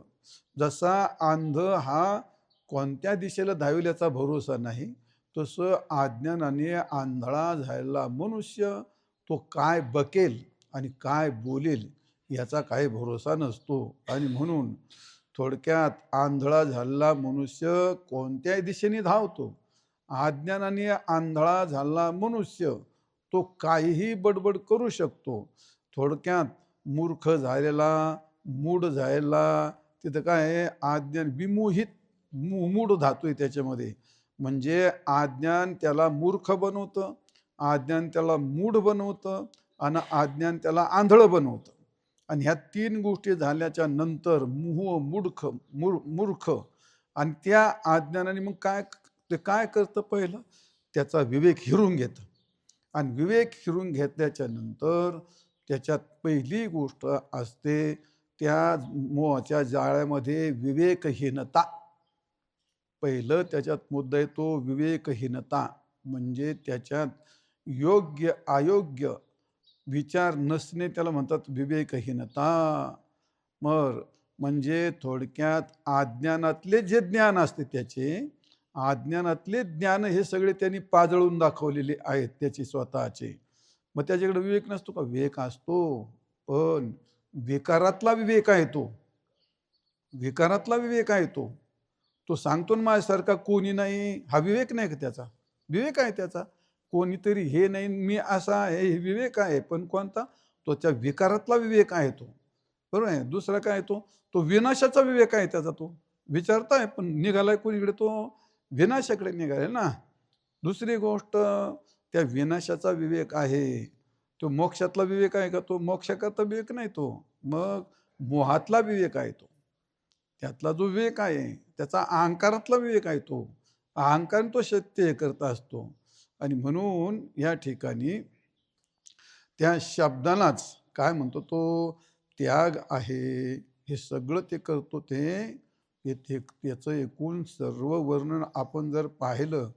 S1: जसा अंध हा कोणत्या दिशेला धावेल याचा भरोसा नाही, तसं अज्ञानाने आंधळा झालेला मनुष्य तो काय बकेल आणि काय बोलेल याचा काही भरोसा नसतो. आणि म्हणून थोडक्यात आंधळा झालेला मनुष्य कोणत्याही दिशेने धावतो. अज्ञानाने आंधळा झालेला मनुष्य तो काहीही बडबड करू शकतो. थोडक्यात मूर्ख झालेला, मूढ झालेला, तिथं काय आहे, अज्ञान विमोहित मूढ धातू आहे त्याच्यामध्ये. म्हणजे अज्ञान त्याला मूर्ख बनवतं, अज्ञान त्याला मूढ बनवतं आणि अज्ञान त्याला आंधळं बनवतं. आणि ह्या तीन गोष्टी झाल्याच्या नंतर मूर्ख आणि त्या अज्ञानाने मग काय करतं, पहिलं त्याचा विवेक हिरून घेतं. आणि विवेक हिरून घेतल्याच्या नंतर त्याच्यात पहिली गोष्ट असते, त्या मोहाच्या जाळ्यामध्ये विवेकहीनता. पहिलं त्याच्यात मुद्दा येतो विवेकहीनता. म्हणजे त्याच्यात योग्य अयोग्य विचार नसणे, त्याला म्हणतात विवेकहीनता. म्हणजे थोडक्यात अज्ञानातले जे ज्ञान असते, त्याचे अज्ञानातले ज्ञान हे सगळे त्यांनी पाजळून दाखवलेले आहेत त्याचे स्वतःचे. मग त्याच्याकडे विवेक नसतो का? विवेक असतो, पण विकारातला विवेक आहे तो. विकारातला विवेक आहे तो. तो सांगतो ना माझ्यासारखा कोणी नाही, हा विवेक नाही का त्याचा? विवेक आहे त्याचा. कोणीतरी हे नाही, मी असा आहे, हे विवेक आहे. पण कोणता? तो त्या विकारातला विवेक आहे तो. बरोबर आहे. दुसरा काय तो? तो विनाशाचा विवेक आहे त्याचा. तो विचारताय पण निघालाय कोणीकडे? तो विनाशाकडे निघाले ना. दुसरी गोष्ट, त्या विनाशाचा विवेक आहे. तो मोक्षातला विवेक आहे का? तो मोक्षाकरता विवेक नाही तो. मग मोहातला विवेक आहे तो. त्यातला जो विवेक आहे त्याचा अहंकारातला विवेक आहे तो. अहंकार तो सत्य करता असतो. आणि म्हणून या ठिकाणी त्या शब्दालाच काय म्हणतो, तो त्याग आहे. हे सगळं ते करतो ते त्याचं एकूण सर्व वर्णन आपण जर पाहिलं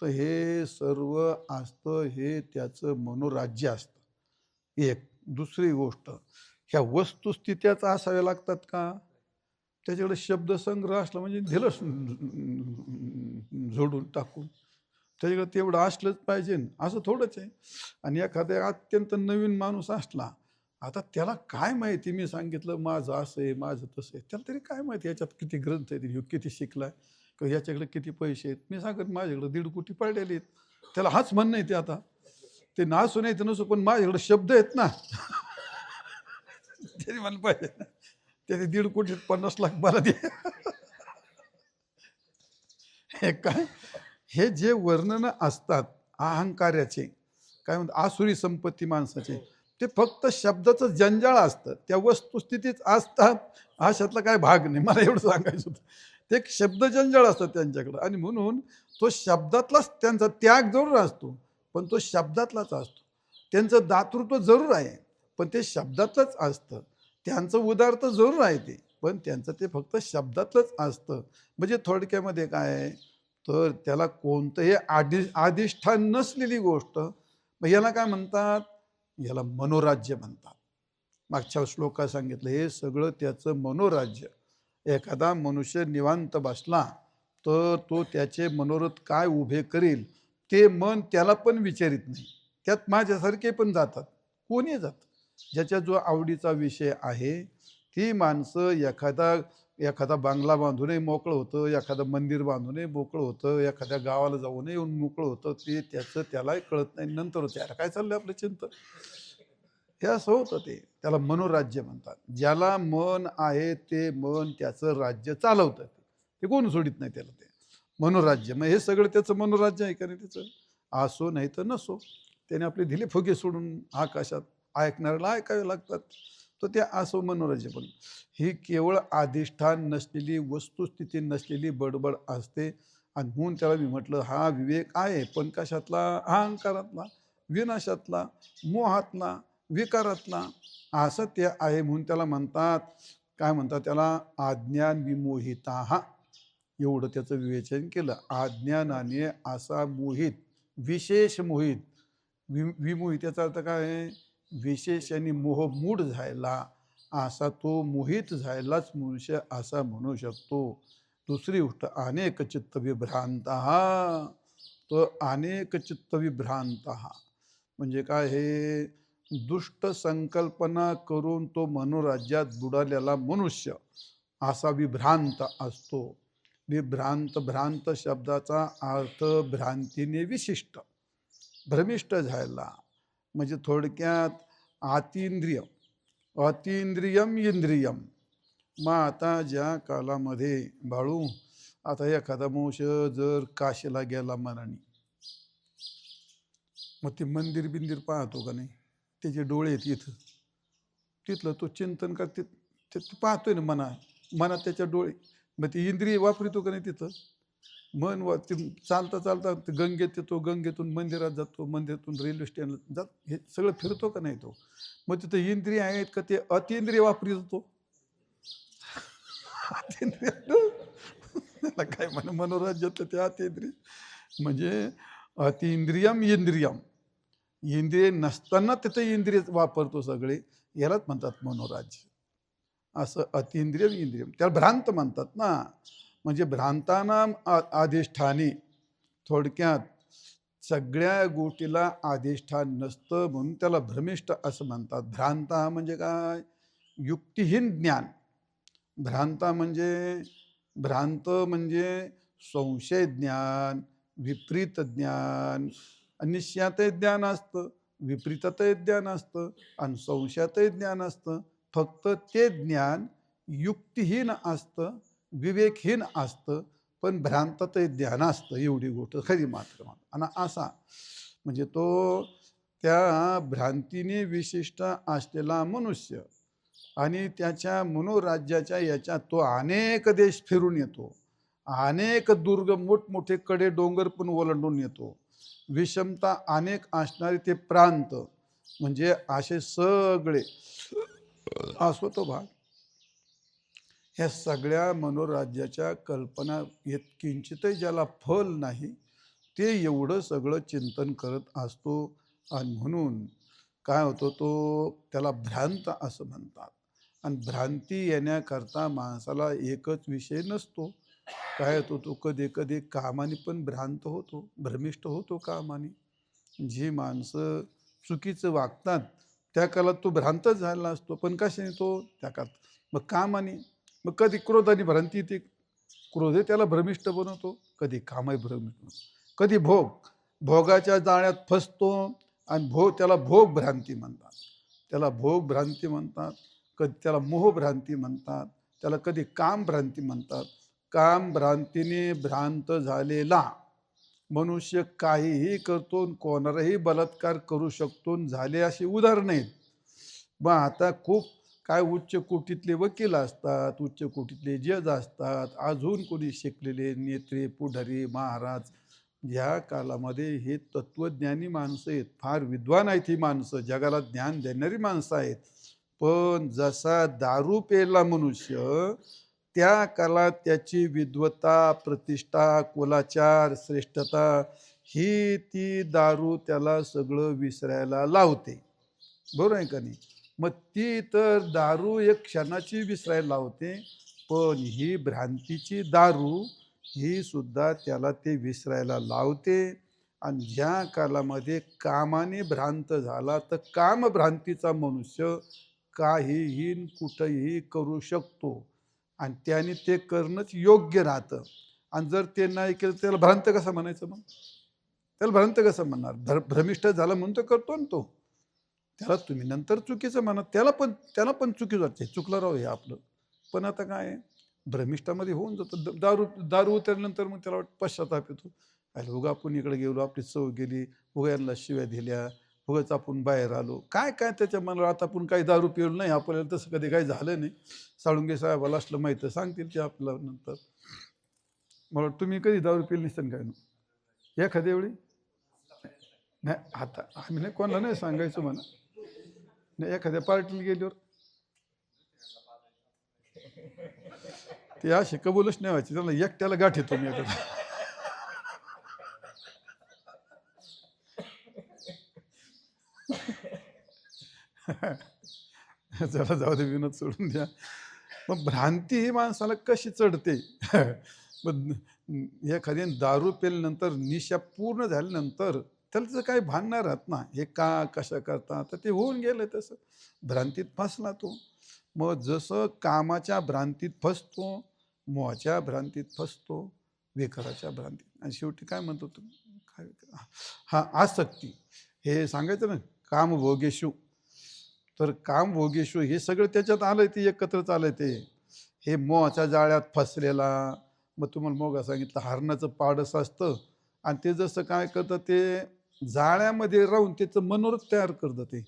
S1: तर हे सर्व असतं, हे त्याचं मनोराज्य असतं. एक दुसरी गोष्ट, ह्या वस्तुस्थित्याच असाव्या लागतात का? त्याच्याकडे शब्दसंग्रह असला म्हणजे दिलं जोडून टाकून, त्याच्याकडे तेवढं असलंच पाहिजे असं थोडंच आहे. आणि एखाद्या अत्यंत नवीन माणूस असला, आता त्याला काय माहिती, मी सांगितलं माझं असं आहे, माझं तसं आहे, त्याला तरी काय माहिती याच्यात किती ग्रंथ आहेत, किती शिकलाय, किंवा याच्याकडे किती पैसे आहेत. मी सांगत माझ्याकडे 1.5 कोटी पडलेले आहेत. त्याला हाच म्हणणं आहे ते. आता ते नासू नाही तर नसू, पण माझ्याकडे शब्द आहेत ना. तरी मला पाहिजे त्याने 1.5 कोटी 50 लाख मला दे. हे काय, हे जे वर्णन असतात अहंकाराचे, काय म्हणतात आसुरी संपत्ती माणसाचे, ते फक्त शब्दाचं जंजाळ असतं. त्या वस्तुस्थितीत असतात अशातला काय भाग नाही. मला एवढं सांगायचं होतं. ते एक शब्द जंजाळ असतं त्यांच्याकडं. आणि म्हणून तो शब्दातलाच त्यांचा त्याग जरूर असतो, पण तो शब्दातलाच असतो. त्यांचं दातृत्व जरूर आहे, पण ते शब्दातलंच असतं. त्यांचं उदार्थ जरूर आहे ते, पण त्यांचं ते फक्त शब्दातलंच असतं. म्हणजे थोडक्यामध्ये काय आहे, तर त्याला कोणतंही अधिष्ठान नसलेली गोष्ट, मग याला काय म्हणतात? याला मनोराज्य म्हणतात. मागच्या श्लोकात सांगितलं हे सगळं त्याचं मनोराज्य. एखादा मनुष्य निवांत बसला तर तो त्याचे मनोरथ काय उभे करेल ते मन त्याला पण विचारित नाही. त्यात माझ्यासारखे पण जातात, कोणी जात, ज्याच्या जो आवडीचा विषय आहे ती माणसं एखादा बांगला बांधूनही मोकळं होतं, एखादं मंदिर बांधूनही मोकळं होतं, एखाद्या गावाला जाऊनही येऊन मोकळं होतं. ते त्याचं त्यालाही कळत नाही. नंतर त्याला काय चाललंय आपलं चिंतन, हे असं होतं. त्याला मनोराज्य म्हणतात. ज्याला मन आहे ते मन त्याचं राज्य चालवतं, ते कोण सोडित नाही त्याला. ते मनोराज्य. मग हे सगळं त्याचं मनोराज्य आहे का नाही त्याचं? असो नाही तर नसो, त्याने आपले दिले फुगे सोडून आकाशात, ऐकणाऱ्याला ऐकावे लागतात. तर ते असो मनोराज्य. पण ही केवळ अधिष्ठान नसलेली, वस्तुस्थिती नसलेली बडबड असते. आणि म्हणून त्याला मी म्हटलं हा विवेक आहे, पण कशातला? अहंकारातला, विनाशातला, मोहातला, विकारातला. असं ते आहे. म्हणून त्याला म्हणतात, काय म्हणतात त्याला? अज्ञान विमोहिता. एवढं त्याचं विवेचन केलं. अज्ञानाने असा मोहित, विशेष मोहित. विमोहित याचा अर्थ काय आहे? विशेष आणि मोह मूढ झाला, असा तो मोहित झालाच मनुष्य असा म्हणू शकतो. दुसरी गोष्ट, अनेक चित्त विभ्रांत. तो अनेक चित्त विभ्रांत म्हणजे काय? हे दुष्ट संकल्पना करून तो मनोराज्यात बुडालेला मनुष्य असा विभ्रांत असतो. विभ्रांत, भ्रांत शब्दाचा अर्थ भ्रांतीने विशिष्ट, भ्रमिष्ट झाला. म्हणजे थोडक्यात अतींद्रिय, अतींद्रियम इंद्रियम. मग आता ज्या कालामध्ये बाळू, आता एखादा मनुष्य जर काशीला गेला मनाने, मग ते मंदिर बिंदिर पाहतो का नाही? त्याचे डोळे आहेत इथं, तिथलं तो चिंतन का ते पाहतोय ना मनात त्याच्या डोळे. मग ती इंद्रिय वापरतो का नाही तिथं? मन ते चालता चालता गंगेत येतो, गंगेतून मंदिरात जातो, मंदिरातून रेल्वे स्टेशनला जात, हे सगळं फिरतो का नाही तो? मग तिथं इंद्रिय आहेत का ते अतिंद्रिय वापरतो तो? अतिंद्रिय त्याला काय मनोरंजन ते अतिंद्रिय. म्हणजे अतिंद्रियम इंद्रियम, इंद्रिय नसताना तिथे इंद्रिय वापरतो सगळे, यालाच म्हणतात मनोराज्य. असं अतिंद्रियम इंद्रियम, त्याला भ्रांत म्हणतात ना. म्हणजे भ्रांतानाम अधिष्ठानी. थोडक्यात सगळ्या गोष्टीला अधिष्ठान नसतं, म्हणून त्याला भ्रमिष्ठ असं म्हणतात. भ्रांत म्हणजे काय? युक्तिहीन ज्ञान. भ्रांत म्हणजे संशय ज्ञान, विपरीत ज्ञान. निश्चयातही ज्ञान असतं, विपरीतही ज्ञान असतं, आणि संशयातही ज्ञान असतं. फक्त ते ज्ञान युक्तिहीन असतं, विवेकहीन असतं, पण भ्रांततही ज्ञान असतं. एवढी गोष्ट खरी मात्र. आणि असा म्हणजे तो त्या भ्रांतीने विशिष्ट असलेला मनुष्य, आणि त्याच्या मनोराज्याच्या याच्यात तो अनेक देश फिरून येतो, अनेक दुर्ग, मोठमोठे कडे डोंगर पण ओलांडून येतो, विषमता अनेक असणारे ते प्रांत, म्हणजे असे सगळे असो तो भाग. ह्या सगळ्या मनोराज्याच्या कल्पना येत किंचितही ज्याला फल नाही, ते एवढं सगळं चिंतन करत असतो. आणि म्हणून काय होतं, तो त्याला भ्रांत असं म्हणतात. आणि भ्रांती येण्याकरता माणसाला एकच विषय नसतो. काय होतो, तो कधी कधी कामाने पण भ्रांत होतो, भ्रमिष्ठ होतो कामाने. जी माणसं चुकीचं वागतात त्या काळात तो भ्रांतच झालेला असतो. पण कशाने तो? त्या काळात मग कामाने. मग कधी क्रोधाने भ्रांती येते, क्रोधे त्याला भ्रमिष्ठ बनवतो, कधी कामही भ्रमिष्ठ बनवतो, कधी भोगाच्या जाळ्यात फसतो. आणि त्याला भोग भ्रांती म्हणतात, त्याला भोग भ्रांती म्हणतात. कधी त्याला मोह भ्रांती म्हणतात, त्याला कधी काम भ्रांती म्हणतात. काम भ्रांतीने भ्रांत झालेला मनुष्य काहीही करतो, कोणालाही बलात्कार करू शकतो झाले, अशी उदाहरण आहेत. मग आता खूप काय उच्च कोटीतले वकील असतात, उच्च कोटीतले जज असतात, अजून कोणी शिकलेले नेते, पुढारी, महाराज. ह्या कालामध्ये हे तत्वज्ञानी माणसं आहेत, फार विद्वान आहेत ही माणसं, जगाला ज्ञान देणारी माणसं आहेत. पण जसा दारू पेला मनुष्य, त्या काळात त्याची विद्वत्ता, प्रतिष्ठा, कुलाचार, श्रेष्ठता ही ती दारू त्याला सगळं विसरायला लावते. बरोबर आहे का नाही? मग ती तर दारू एक क्षणाची विसरायला लावते, पण ही भ्रांतीची दारू ही सुद्धा त्याला ते विसरायला लावते. आणि ज्या कालामध्ये कामाने भ्रांत झाला, तर काम भ्रांतीचा मनुष्य काहीही कुठंही करू शकतो, आणि त्याने ते करणंच योग्य राहतं. आणि जर ते नाही केलं त्याला भ्रांत कसं म्हणायचं? मग त्याला भ्रांत कसं म्हणणार? भ्रमिष्ठ झाला म्हणून तो करतो ना तो. त्याला तुम्ही नंतर चुकीचं म्हणा, त्याला पण चुकीचं वाटते, चुकलं राहू हे आपलं. पण आता काय, भ्रमिष्ठामध्ये होऊन जातं. दारू दारू उतरल्यानंतर मग त्याला वाटतं पश्चाताप येतो. अरे उगा आपण इकडे गेलो, आपली चव गेली, उगा यांना शिव्या दिल्या, उगाच आपण बाहेर आलो. काय काय त्याच्या मनाला, आता आपण काही दारू पिलो नाही, आपल्याला तसं कधी काही झालं नाही. साळुंगे साहेबाला असलं माहिती सांगतील ते आपल्याला नंतर. मला वाटतं तुम्ही कधी दारू पिली नसतं काय ना एखाद्या वेळी? नाही, आता आम्ही नाही कोणाला नाही सांगायचं म्हणा. नाही, एखाद्या पार्टीला गेल्यावर ते असे कबूलच नाही व्हायचे, त्याला एकट्याला गाठ येतो मी एखादा. चला जाऊ दे, विनोद सोडून द्या. मग भ्रांती ही माणसाला कशी चढते? मग एखादी दारू पेल्यानंतर निशा पूर्ण झाल्यानंतर त्याला त्याचं काही भान नाही राहत ना, हे का कशा करता, तर ते होऊन गेलं तसं. भ्रांतीत फसला तो. मग जसं कामाच्या भ्रांतीत फसतो, मोहाच्या भ्रांतीत फसतो, विकाराच्या भ्रांतीत, आणि शेवटी काय म्हणतो तू, काय, हा आसक्ती. हे सांगायचं ना, काम भोगेशू. तर काम भोगेशू हे सगळं त्याच्यात आलंय, ते एकत्रच आलंय ते. हे मोहाच्या जाळ्यात फसलेला. मग तुम्हाला मोगा सांगितलं, हरणाचं पाडस असतं, आणि ते जसं काय करतं, ते जाळ्यामध्ये राहून त्याचं मनोरथ तयार करतं. ते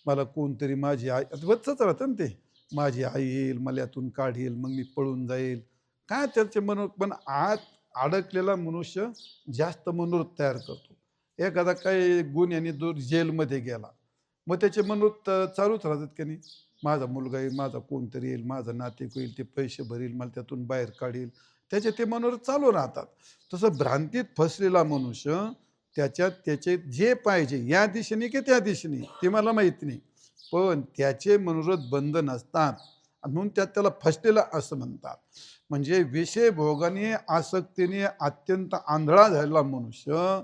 S1: मला कोणतरी माझी आई, वचच राहतं ना ते, माझी आई येईल, मला यातून काढील, मग मी पळून जाईल. काय त्याचे मनोरथ, पण आत अडकलेला मनुष्य जास्त मनोरथ तयार करतो. एखादा काही गुन्ह्याने दूर जेलमध्ये गेला, मग त्याचे मनोरथ चालूच राहतात की नाही. माझा मुलगा येईल, माझा कोणतरी येईल, माझा नातेवाईक होईल, ते पैसे भरील, मला त्यातून बाहेर काढील, त्याचे ते मनोरथ चालू राहतात. तसं भ्रांतीत फसलेला मनुष्य, त्याच्यात त्याचे जे पाहिजे या दिशेने की त्या दिशेने ते मला माहिती नाही, पण त्याचे मनोरथ बंद नसतात, म्हणून त्याला फसलेला असं म्हणतात. म्हणजे विषय भोगाने आसक्तीने अत्यंत आंधळा झालेला मनुष्य,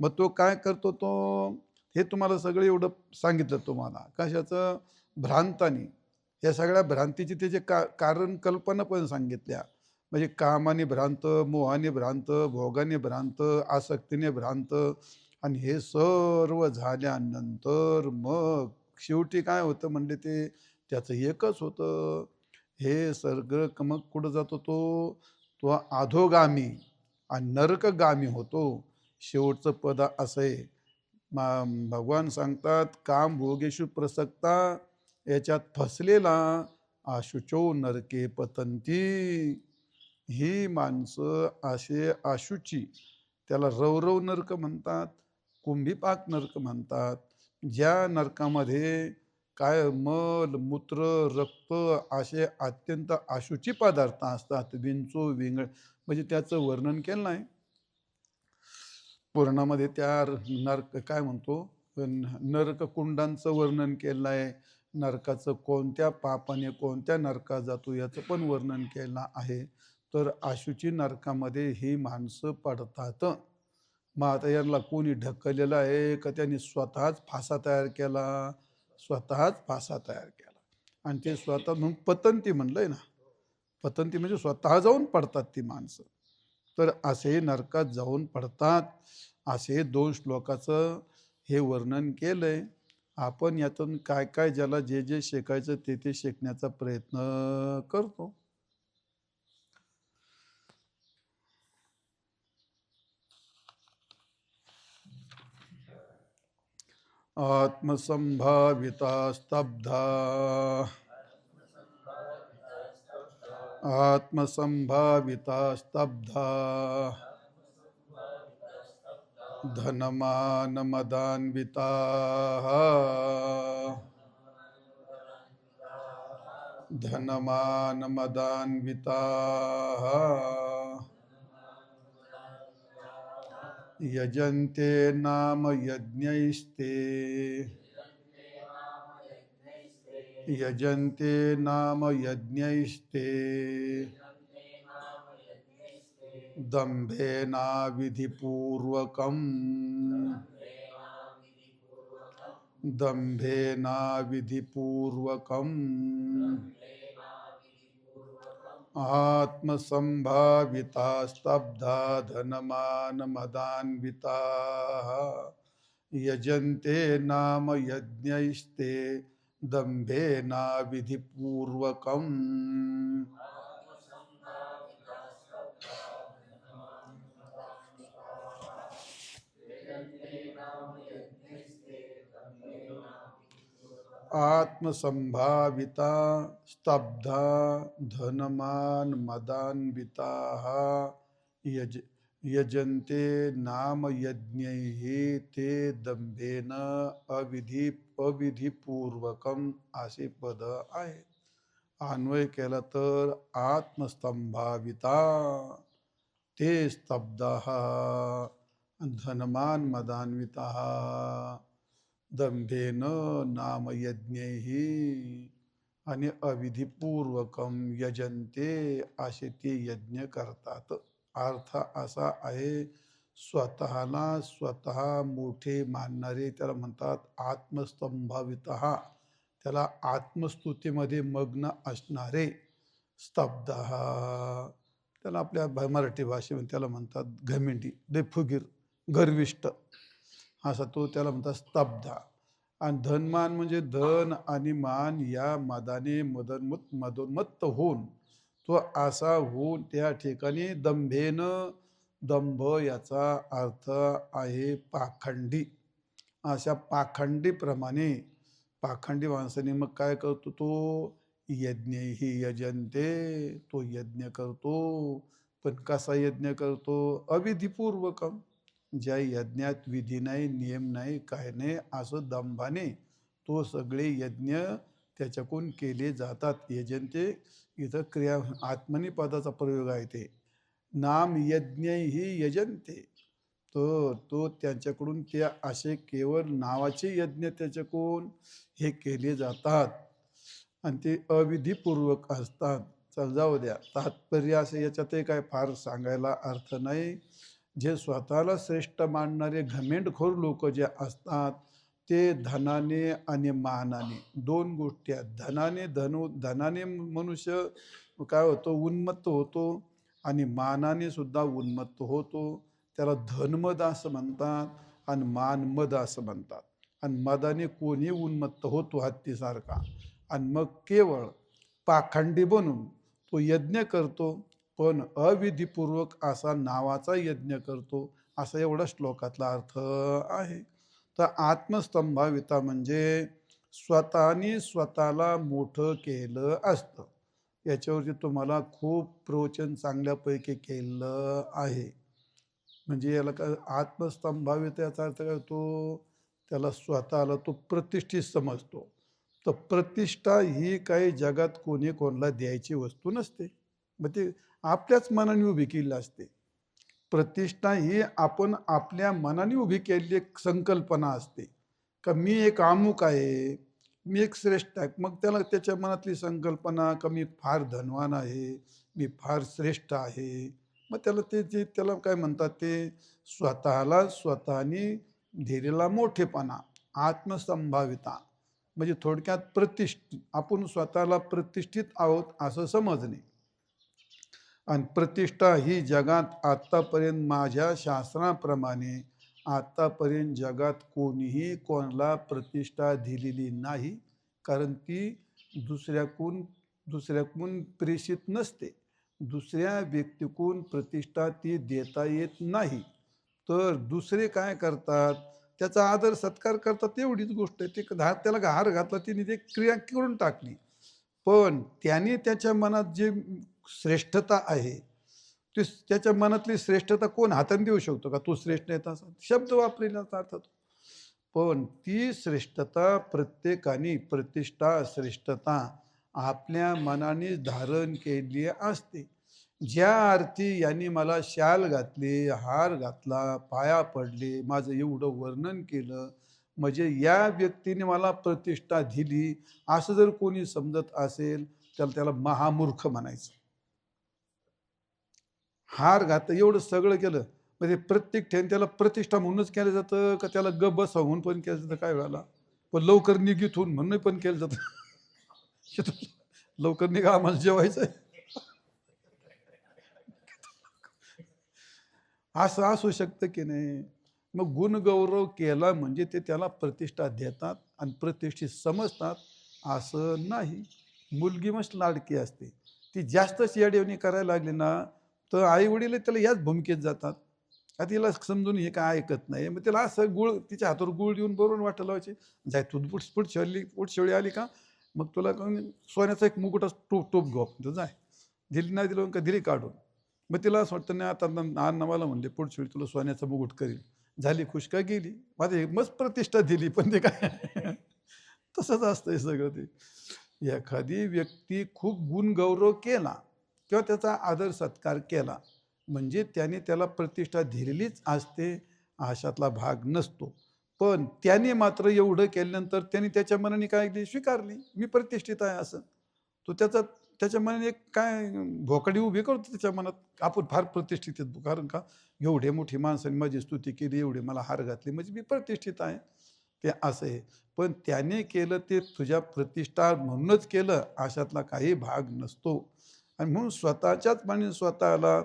S1: मग तो काय करतो, तो हे तुम्हाला सगळं एवढं सांगितलं तुम्हाला कशाचं, भ्रांताने. या सगळ्या भ्रांतीची त्याचे कारण कल्पना पण सांगितल्या. म्हणजे कामाने भ्रांत, मोहाने भ्रांत, भोगाने भ्रांत, आसक्तीने भ्रांत, आणि हे सर्व झाल्यानंतर मग शेवटी काय होतं म्हणले, ते त्याचं एकच होतं. हे सगळं मग कुठं जातो, तो तो अधोगामी आणि नरकगामी होतो. शेवटचं पद असं आहे, भगवान सांगतात, काम भोगेशु प्रसक्ता, याच्यात फसलेला आशुचो नरके पतंती. ही माणसं असे आशुची, त्याला रवरव नरक म्हणतात, कुंभीपाक नरक म्हणतात. ज्या नरकामध्ये काय मल मूत्र रक्त असे अत्यंत अशुची पदार्थ असतात, विंचू विंगळ, म्हणजे त्याचं वर्णन केलं नाही पुराणामध्ये. त्या नरक काय म्हणतो, नरक कुंडांचं वर्णन केलं आहे. नरकाचं कोणत्या पापाने कोणत्या नरकात जातो याचं पण वर्णन केलं आहे. तर अशुची नरकामध्ये ही माणसं पडतात. मग आता याला कोणी ढकललेलं आहे का त्यांनी स्वतःच फासा तयार केला? स्वतःच फासा तयार केला, आणि ते स्वतः म्हणून पतंती म्हणलंय ना. पतंती म्हणजे स्वतः जाऊन पडतात ती माणसं. तर असे नरकात जाऊन पडतात. असे 2 श्लोकाचं हे वर्णन केलंय. आपण यातून काय काय ज्याला जे जे शिकायचं ते ते शिकण्याचा प्रयत्न करतो. आत्मसंभाविता स्तब्धा, आत्मसंभाविता स्तब्धा, धनमानमदान्विताः, धनमानमदान्विताः, यजन्ते नाम यज्ञैस्ते, यजन्ते नाम यज्ञैस्ते, दम्भेनाविधिपूर्वकम्, दम्भेनाविधिपूर्वकम्, आत्मसंभाविता स्तब्धा धनमानमदान्विताः, यजन्ते नाम यज्ञैस्ते दम्भेनाविधिपूर्वकम्। आत्मसंभाविता स्तब्धा धनमान मदान्विताः यज यजन्ते नाम यज्ञैः ते दंभेन अविधिपूर्वकम असे पद आहे. अन्वय केला तर आत्मस्तंभाविता ते स्तब्धाः धनमान मदान्विताः दंभेन नाम यज्ञैः आणि अविधिपूर्वकम यजन्ते असे ते यज्ञ करतात. अर्थ असा आहे, स्वतःला स्वतः मोठे मानणारे त्याला म्हणतात आत्मस्तंभावितः, त्याला आत्मस्तुतीमध्ये मग्न असणारे. स्तब्धः त्याला आपल्या मराठी भाषेमध्ये त्याला म्हणतात घमेंडी, फुगीर, गर्विष्ठ, असा तो त्याला म्हणतात स्तब्धा. आणि धनमान म्हणजे धन आणि मान या मदाने मदोन्मत्त होऊन तो असा होऊन त्या ठिकाणी दंभेन, दंभ याचा अर्थ आहे पाखंडी. अशा पाखंडीप्रमाणे पाखंडी माणसाने मग काय करतो, तो यज्ञ ही यजनते, तो यज्ञ करतो. पण कसा यज्ञ करतो? अविधिपूर्वकम, ज्या यज्ञात विधी नाही, नियम नाही, काय नाही, असं दंभाने तो सगळे यज्ञ त्याच्याकडून केले जातात. यजनते इथं क्रिया आत्मनी पदाचा प्रयोग आहे. ते नाम यज्ञ ही यजनते, तो त्यांच्याकडून त्या असे केवळ नावाचे यज्ञ त्याच्याकडून हे केले जातात आणि ते अविधिपूर्वक असतात. चल जाऊ द्या, तात्पर्य असं याच्यातही काय फार सांगायला अर्थ नाही. जे स्वतःला श्रेष्ठ मानणारे घमेंडखोर लोक जे असतात ते धनाने आणि मानाने, दोन गोष्टी आहेत. धनाने मनुष्य काय होतो, उन्मत्त होतो, आणि मानाने सुद्धा उन्मत्त होतो. त्याला धनमद असं म्हणतात आणि मानमद असं म्हणतात. आणि मदाने कोणी उन्मत्त होतो हत्तीसारखा, आणि मग केवळ पाखंडी बनून तो यज्ञ करतो, पण अविधिपूर्वक असा नावाचा यज्ञ करतो, असा एवढा श्लोकातला अर्थ आहे. तर आत्मस्तंभाविता म्हणजे स्वतःने स्वतःला मोठं केलं असतं. याच्यावरती तुम्हाला खूप प्रवचन चांगल्यापैकी केलं आहे. म्हणजे याला काय आत्मस्तंभाविता याचा अर्थ काय होतो, त्याला स्वतःला तो प्रतिष्ठित समजतो. तर प्रतिष्ठा ही काही जगात कोणी कोणाला द्यायची वस्तू नसते, मग ते आपल्याच मनाने उभी केली असते. प्रतिष्ठा ही आपण आपल्या मनाने उभी केलेली एक संकल्पना असते का मी एक अमुक आहे, मी एक श्रेष्ठ आहे. मग त्याला त्याच्या मनातली संकल्पना का मी फार धनवान आहे, मी फार श्रेष्ठ आहे. मग त्याला ते त्याला काय म्हणतात, ते स्वतःला स्वतःने दिलेला मोठेपणा, आत्मसंभाविता. म्हणजे थोडक्यात आपण स्वतःला प्रतिष्ठित आहोत असं समजणे. आणि प्रतिष्ठा ही जगात आत्तापर्यंत माझ्या शास्त्राप्रमाणे आत्तापर्यंत जगात कोणीही कोणाला प्रतिष्ठा दिलेली नाही, कारण ती दुसऱ्याकडून प्रेषित नसते. दुसऱ्या व्यक्तीकडून प्रतिष्ठा ती देता येत नाही. तर दुसरे काय करतात, त्याचा आदर सत्कार करतात, एवढीच गोष्ट आहे. ते त्याला हार घातला, तिने ते क्रिया करून टाकली, पण त्याने त्याच्या मनात जे श्रेष्ठता आहे, ती त्याच्या मनातली श्रेष्ठता कोण हाताने देऊ शकतो का? तो श्रेष्ठ आहे तसा शब्द वापरण्याचा अर्थ. पण ती श्रेष्ठता प्रत्येकाने, प्रतिष्ठा श्रेष्ठता आपल्या मनाने धारण केली असते. ज्या अर्थी यांनी मला शाल घातली, हार घातला, पाया पडले, माझं एवढं वर्णन केलं, म्हणजे या व्यक्तीने मला प्रतिष्ठा दिली, असं जर कोणी समजत असेल तर त्याला महामूर्ख म्हणायचं. हार घातलं, एवढं सगळं केलं, म्हणजे प्रत्येक ठिकाणी त्याला प्रतिष्ठा म्हणूनच केलं जातं का त्याला गब्ब म्हणून पण केलं जातं काय वेळेला? पण लवकर निघितून म्हणून पण केलं जातं. लवकर निघा, आम्हाला जेवायचं आहे, असं असू शकतं की नाही? मग गुणगौरव केला म्हणजे ते त्याला प्रतिष्ठा देतात आणि प्रतिष्ठित समजतात असं नाही. मुलगी मस्त लाडकी असते, ती जास्तच येडेवणी करायला लागली ना तर आई वडील त्याला याच भूमिकेत जातात. का तिला समजून हे काय ऐकत नाही. मग तिला असं गुळ तिच्या हातावर गुळ देऊन बरोबर वाटलं लावायची. जाय तू पुढची वेळी आली का मग तुला सोन्याचा एक मुकुट टोप टोप घेऊ आपण जाय. दिली नाही दिलं का दिली काढून. मग तिला असं वाटतं नाही आता अण्णा मला म्हणले पुढच्या वेळी तुला सोन्याचा मुकुट करील. झाली खुश का गेली. माझी मस्त प्रतिष्ठा दिली पण ते काय तसंच असतंय सगळं ते. एखादी व्यक्ती खूप गुणगौरव केला किंवा त्याचा आदर सत्कार केला म्हणजे त्याने त्याला प्रतिष्ठा दिलेलीच असते, अशातला भाग नसतो. पण त्याने मात्र एवढं केल्यानंतर त्याने त्याच्या मनाने काय ते स्वीकारली, मी प्रतिष्ठित आहे असं. तो त्याच्या मनाने एक काय भोकाडी उभी करतो त्याच्या मनात, आपण फार प्रतिष्ठित आहेत. कारण का एवढे मोठी माणसांनी माझी स्तुती केली, एवढे मला हार घातली म्हणजे मी प्रतिष्ठित आहे. ते असं आहे. पण त्याने केलं ते तुझ्या प्रतिष्ठा म्हणूनच केलं अशातला काही भाग नसतो. आणि म्हणून स्वतःच्याच मनाने स्वतःला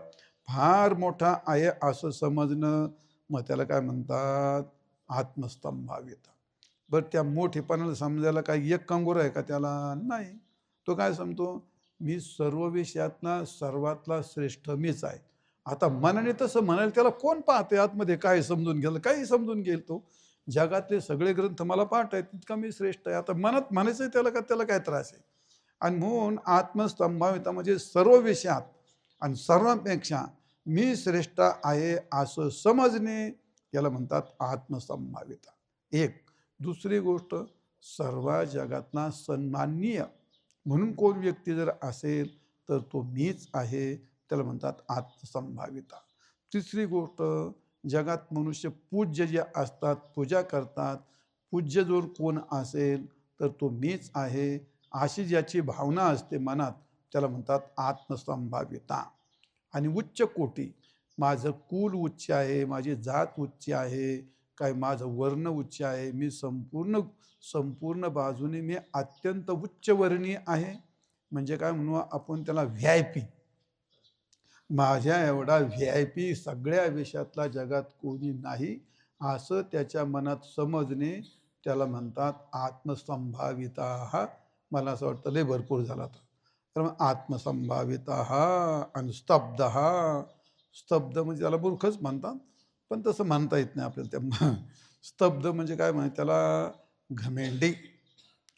S1: फार मोठा आहे असं समजणं, मग त्याला काय म्हणतात आत्मस्तंभाविता. बरं त्या मोठेपणाला समजायला काही एक कंगोर आहे का त्याला? नाही. तो काय समजतो मी सर्व विषयातला सर्वातला श्रेष्ठ मीच आहे. आता मनाने तसं म्हणाल त्याला कोण पाहते आतमध्ये काय समजून गेलं, काही समजून घेईल तो. जगातले सगळे ग्रंथ मला पाठ आहेत तितका मी श्रेष्ठ आहे. आता मनात म्हणायचं त्याला का त्याला काय त्रास आहे. आणि म्हणून आत्मस्तंभाविता म्हणजे सर्व विषयात आणि सर्वांपेक्षा मी श्रेष्ठ आहे असं समजणे याला म्हणतात आत्मसंभाविता. एक. दुसरी गोष्ट सर्व जगातला सन्माननीय म्हणून कोण व्यक्ती जर असेल तर तो मीच आहे, त्याला म्हणतात आत्मसंभाविता. तिसरी गोष्ट जगात मनुष्य पूज्य जे असतात पूजा करतात, पूज्य जो कोण असेल तर तो मीच आहे अशी ज्याची भावना असते मनात त्याला म्हणतात आत्मसंभाव्यता. आणि उच्च कोटी माझं कुल उच्च आहे, माझी जात उच्च आहे, काय माझं वर्ण उच्च आहे, मी संपूर्ण बाजूने मी अत्यंत उच्च वर्णीय आहे. म्हणजे काय म्हणू आपण त्याला VIP. माझ्या एवढा VIP सगळ्या विषयातला जगात कोणी नाही असं त्याच्या मनात समजणे त्याला म्हणतात आत्मसंभाविता. हा मला असं वाटतं लय भरपूर झाला तर मग आत्मसंभाविता हा आणि स्तब्ध हा. स्तब्ध म्हणजे त्याला मूर्खच म्हणतात पण तसं म्हणता येत नाही आपल्याला. त्या स्तब्ध म्हणजे काय म्हणे त्याला घमेंडी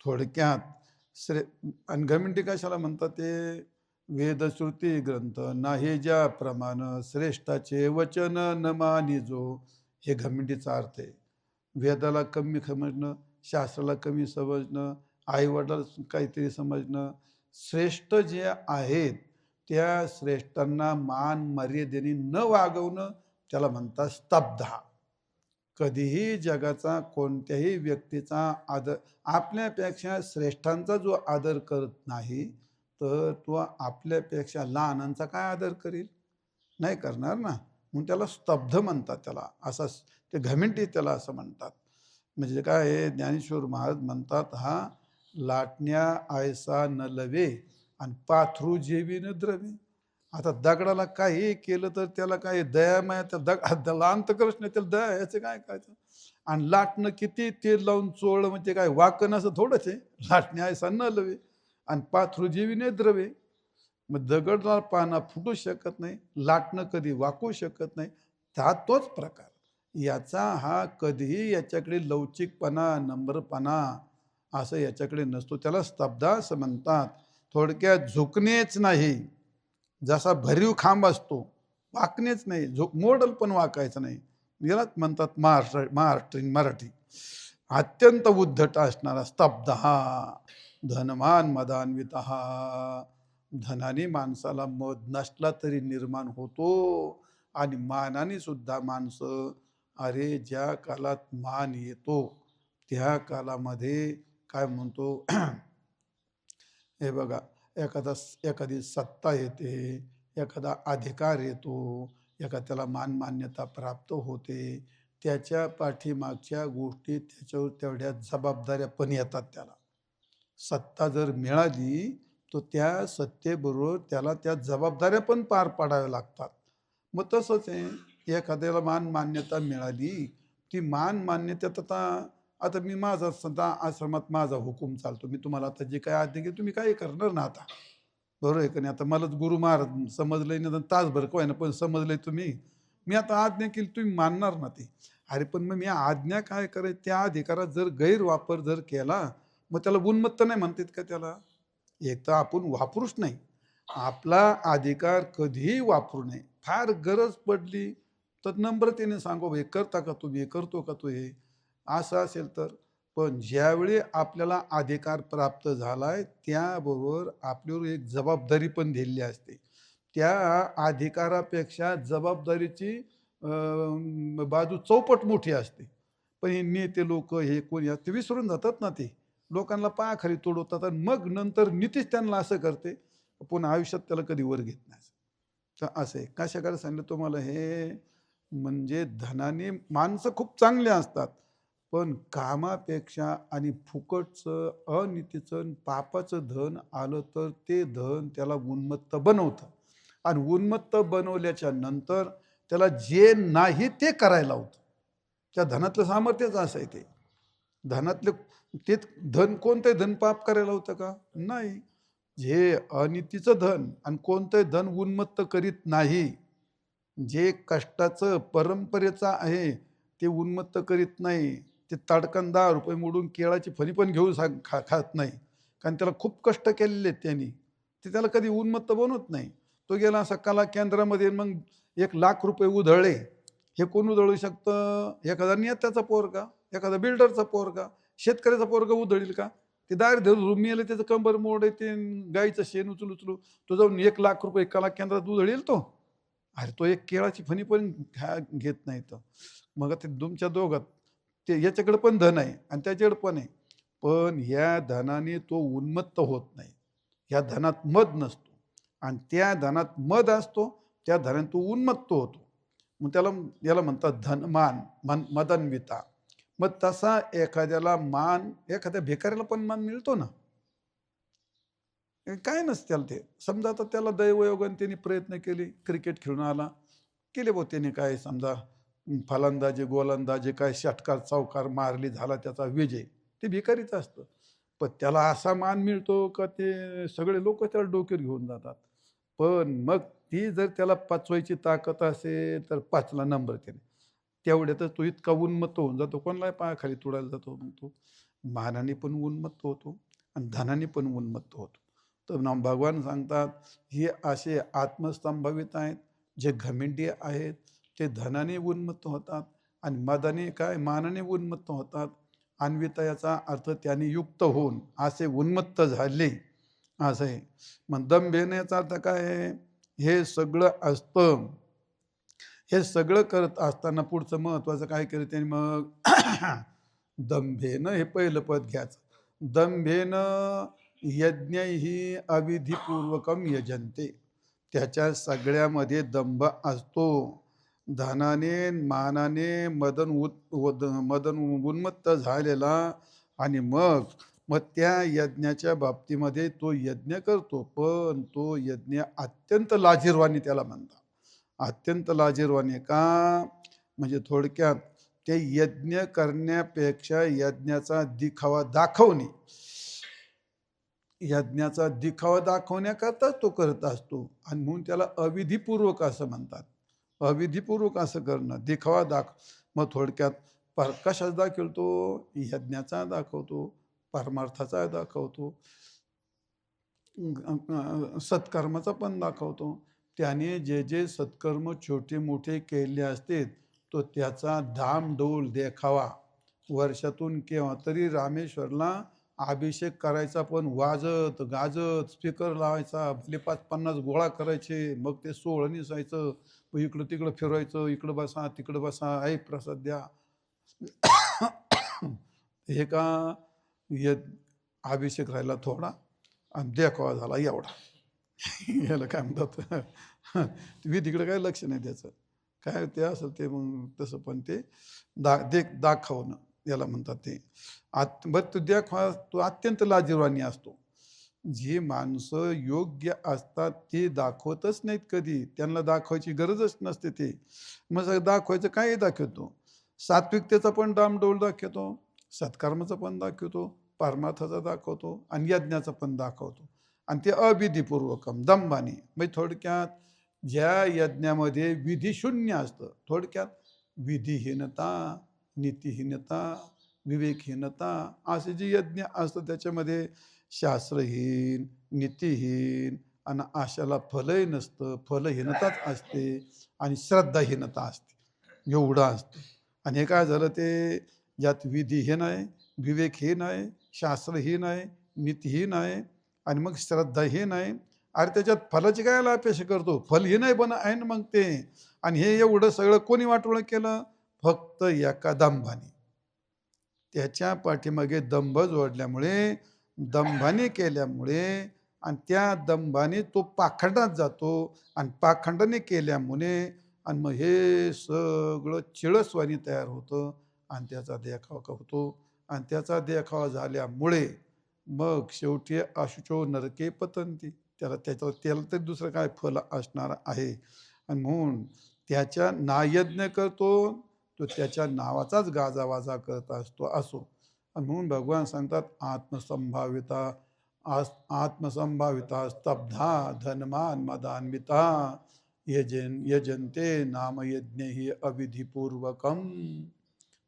S1: थोडक्यात. आणि घमेंडी कशाला म्हणतात ते वेदश्रुती ग्रंथ नाही ज्या प्रमाण श्रेष्ठाचे वचन न मानिजो, हे घमेंडीचा अर्थ आहे. वेदाला कमी समजणं, शास्त्राला कमी समजणं, आईवडिलाला काहीतरी समजणं, श्रेष्ठ जे आहेत त्या श्रेष्ठांना मान मर्यादेने न वागवणं त्याला म्हणतात स्तब्धा. कधीही जगाचा कोणत्याही व्यक्तीचा आदर आपल्यापेक्षा श्रेष्ठांचा जो आदर करत नाही तर तो आपल्यापेक्षा लहानांचा काय आदर करील? नाही करणार ना. म्हणून त्याला स्तब्ध म्हणतात. त्याला असा ते घमेंडी त्याला असं म्हणतात. म्हणजे काय आहे ज्ञानेश्वर महाराज म्हणतात हा लाटण्या आयसा न लवे आणि पाथरू जेवी न द्रवे. आता दगडाला काही केलं तर त्याला काय दयामय त्याला अंतकर्ष त्याला दया याचं काय करायचं. आणि लाटणं किती तेल लावून चोळलं म्हणजे काय वाकण असं थोडंच आहे. लाटण्या आयसा न लवे आणि पाथरू जेवी न द्रवे. मग दगडला पाना फुटू शकत नाही, लाटणं कधी वाकू शकत नाही. तोच प्रकार याचा हा कधीही याच्याकडे लवचिकपणा नम्रपणा असं याच्याकडे नसतो. त्याला स्तब्धा असं म्हणतात. थोडक्यात झुकणेच नाही. जसा भरीव खांब असतो वाकणेच नाही, मोडल पण वाकायचं नाही. यालाच म्हणतात मराठी अत्यंत उद्धट असणारा स्तब्ध हा. धनवान मदान्वित हा. धनाने माणसाला मद नसला तरी निर्माण होतो आणि मानाने सुद्धा माणसं अरे ज्या कालात मान येतो त्या कालामध्ये काय म्हणतो हे बघा एखादी सत्ता येते, एखादा अधिकार येतो, एखाद्याला मान्यता प्राप्त होते, त्याच्या पाठीमागच्या गोष्टी त्याच्यावर तेवढ्या जबाबदाऱ्या पण येतात. त्याला सत्ता जर मिळाली तर त्या सत्तेबरोबर त्याला त्या जबाबदाऱ्या पण पार पाडाव्या लागतात. मग तसंच आहे एखाद्याला मान्यता मिळाली ती मान्यता आता मी माझा सध्या आश्रमात माझा हुकूम चालतो, मी तुम्हाला आता जे काय आज्ञा घे तुम्ही काही करणार ना. आता बरोबर आहे का नाही. आता मलाच गुरु महाराज समजलंय ना तासभर काय ना पण समजलंय तुम्ही मी आता आज्ञा केली तुम्ही मानणार ना ते. अरे पण मग मी आज्ञा काय करायची, त्या अधिकारात जर गैरवापर जर केला मग त्याला उन्मत्त नाही म्हणतात का त्याला? एक तर आपण वापरूच नाही, आपला अधिकार कधीही वापरू नये. फार गरज पडली तर नम्रतेने सांगू, हे करता का तुम्ही, हे करतो का तू, हे असं असेल तर. पण ज्यावेळी आपल्याला अधिकार प्राप्त झालाय त्याबरोबर आपल्यावर एक जबाबदारी पण दिलेली असते. त्या अधिकारापेक्षा जबाबदारीची बाजू चौपट मोठी असते. पण हे नेते लोक हे कोणी असते विसरून जातात ना, ते लोकांना पायाखाली तोडवतात आणि मग नंतर नीतीच त्यांना असं करते, पुन्हा आयुष्यात त्याला कधी वर घेत नाही. तर असं आहे. कशाकडे सांगितलं तुम्हाला हे, म्हणजे धनाने माणसं खूप चांगले असतात, पण कामापेक्षा आणि फुकटचं अनितीचं आणि पापाचं धन आलं तर ते धन त्याला उन्मत्त बनवतं आणि उन्मत्त बनवल्याच्या नंतर त्याला जे नाही ते करायला होतं. त्या धनातलं सामर्थ्यच असं आहे ते. धनातलं ते धन, कोणतंही धन पाप करायला होतं का? नाही. जे अनितीचं धन आणि कोणतंही धन उन्मत्त करीत नाही. जे कष्टाचं परंपरेचं आहे ते उन्मत्त करीत नाही. ते ताडकन ₹10 मोडून केळाची फणी पण घेऊन खात नाही, कारण त्याला खूप कष्ट केलेले आहेत त्यांनी. ते त्याला कधी उन्मत्त बनवत नाही. तो गेला असा कला केंद्रामध्ये, मग ₹1,00,000 उधळले. हे कोण उधळू शकतं? एखादा नेत्याचा पोरगा, एखादा बिल्डरचा पोरगा. शेतकऱ्याचा पोरगा उधळील का? ते दार धरून मेलं, त्याचं कंबर मोड आहे, ते गाईचं शेण उचलू उचलू तो जाऊन ₹1,00,000 कला केंद्रात उधळील तो? अरे तो एक केळाची फणी पण घेत नाही. तर मग ते तुमच्या दोघात ते, याच्याकडे पण धन आहे आणि त्याच्याकडे पण आहे, पण ह्या धनाने तो उन्मत्त होत नाही. ह्या धनात मद नसतो आणि त्या धनात मद असतो, त्या धनाने तो उन्मत्त होतो. मग याला म्हणतात धनमान, मदन्विता. मग तसा एखाद्याला मान, एखाद्या भिकाऱ्याला पण मान मिळतो ना. काय नसतं त्याला. ते समजा आता त्याला दैवयोगाने त्यांनी प्रयत्न केले, क्रिकेट खेळून आला, केले बो त्याने काय समजा फलंदाजी गोलंदाजी काय षटकार चौकार मारली, झाला त्याचा विजय, ते भिकारीच असतं. पण त्याला असा मान मिळतो का ते सगळे लोक त्याला डोक्यावर घेऊन जातात. पण मग ती जर त्याला पचवायची ताकद असेल तर 5ला नंबर त्याने, तेवढ्यातच तो इतका उन्मत्त होऊन जातो, कोणालाही पायाखाली तुडायला जातो. मग तो मानाने पण उन्मत्त होतो आणि धनाने पण उन्मत्त होतो. तर भगवान सांगतात, हे असे आत्मस्तंभावित आहेत, जे घमेंडी आहेत ते धनाने उन्मत्त होतात आणि मदाने काय मानाने उन्मत्त होतात. अन्विता याचा अर्थ त्याने युक्त होऊन असे उन्मत्त झाले, असं आहे. मग दंभेने याचा अर्थ काय आहे? हे सगळं असतं, हे सगळं करत असताना पुढचं महत्वाचं काय केलं त्यांनी मग? दंभेनं, हे पहिलं पद घ्यायचं. दंभेनं यज्ञ ही अविधिपूर्वकम यजन्ते. त्याच्या सगळ्यामध्ये दंभ असतो. धनाने मानाने मदन उन्मत्त झालेला आणि मग मग त्या यज्ञाच्या बाबतीमध्ये तो यज्ञ करतो, पण तो यज्ञ अत्यंत लाजिरवाणी त्याला म्हणतात. अत्यंत लाजिरवाणी का? म्हणजे थोडक्यात ते यज्ञ करण्यापेक्षा यज्ञाचा दिखावा दाखवणे, यज्ञाचा दिखावा दाखवण्याकरताच तो करत असतो आणि म्हणून त्याला अविधिपूर्वक असं म्हणतात. अविधिपूर्वक असं करणं, दिखावा मग थोडक्यात कशाच दाखवतो? यज्ञाचा दाखवतो, परमार्थाचा दाखवतो, सत्कर्माचा पण दाखवतो. त्याने जे जे सत्कर्म छोटे मोठे केले असते तो त्याचा धामडोल देखावा वर्षातून केव्हा तरी रामेश्वरला अभिषेक करायचा, पण वाजत गाजत स्पीकर लावायचा, भले 5-50 गोळा करायचे, मग ते सोहळं निसायचं, इकडं तिकडं फिरवायचं, इकडं बसा तिकडं बसा, ऐ प्रसाद द्या. हे का? अभिषेक राहिला थोडा आणि देखावा झाला एवढा. याला काय म्हणतात? विधीकडे काय लक्ष नाही त्याचं, काय ते असेल ते मग तसं, पण ते दाखवणं याला म्हणतात ते. बरं तो देखावा तो अत्यंत लाजिरवाणी असतो. जी माणसं योग्य असतात ते दाखवतच नाहीत कधी, त्यांना दाखवायची गरजच नसते. ते मग दाखवायचं काय दाखवतो? सात्विकतेचा पण डामडोल दाखवतो, सत्कर्माचा पण दाखवतो, परमार्थाचा दाखवतो आणि यज्ञाचा पण दाखवतो. आणि ते अविधिपूर्वकम दंभाने, म्हणजे थोडक्यात ज्या यज्ञामध्ये विधिशून्य असतं, थोडक्यात विधिहीनता, नीतिहीनता, विवेकहीनता असे जे यज्ञ असतं त्याच्यामध्ये शास्त्रहीन, नीतिहीन आणि आशाला फलही नसतं, फलहीनताच असते आणि श्रद्धाहीनता असते, एवढं असतं. आणि हे काय झालं ते यात विधीहीन आहे, विवेकहीन आहे, शास्त्रहीन आहे, नीतिहीन आहे आणि मग श्रद्धाहीन आहे. अरे त्याच्यात फलाची काय अपेक्षा करतो, फलहीन आहे पण आहे ना मग ते. आणि हे एवढं सगळं कोणी वाटोळं केलं? फक्त एका दंभाने. त्याच्या पाठीमागे दंभ जोडल्यामुळे, दंभाने केल्यामुळे आणि त्या दंभाने तो पाखंडात जातो आणि पाखंडाने केल्यामुळे आणि मग हे सगळं चिळसवाणी तयार होतं आणि त्याचा देखावा होतो आणि त्याचा देखावा झाल्यामुळे मग शेवटी अशुचो नरके पतंती. त्याला तरी दुसरं काय फल असणार आहे. आणि म्हणून त्याच्या नायज्ञ करतो तो त्याच्या नावाचाच गाजावाजा करत असतो असो. आणि म्हणून भगवान सांगतात आत्मसंभाविता आत्मसंभाविता स्तब्धा धनमान मदान्विता यजंते नामयज्ञ ही अविधिपूर्वकम.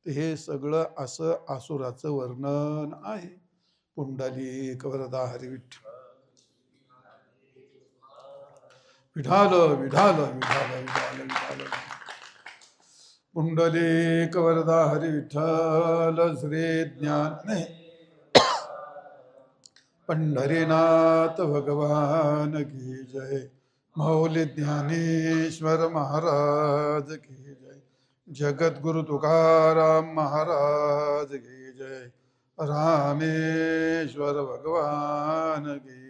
S1: हे सगळं असं आसुराचं वर्णन आहे. पुंडलिक वरदा हरी विठाल विठाल विठाल विठाल विठाल. पुंडलिक वरदा हरी विठ्ठल श्री ज्ञान नाही पंढरीनाथ भगवान की जय. माऊली ज्ञानेश्वर महाराज की जय. जगद्गुरु तुकाराम महाराज की जय. रामेश्वर भगवान की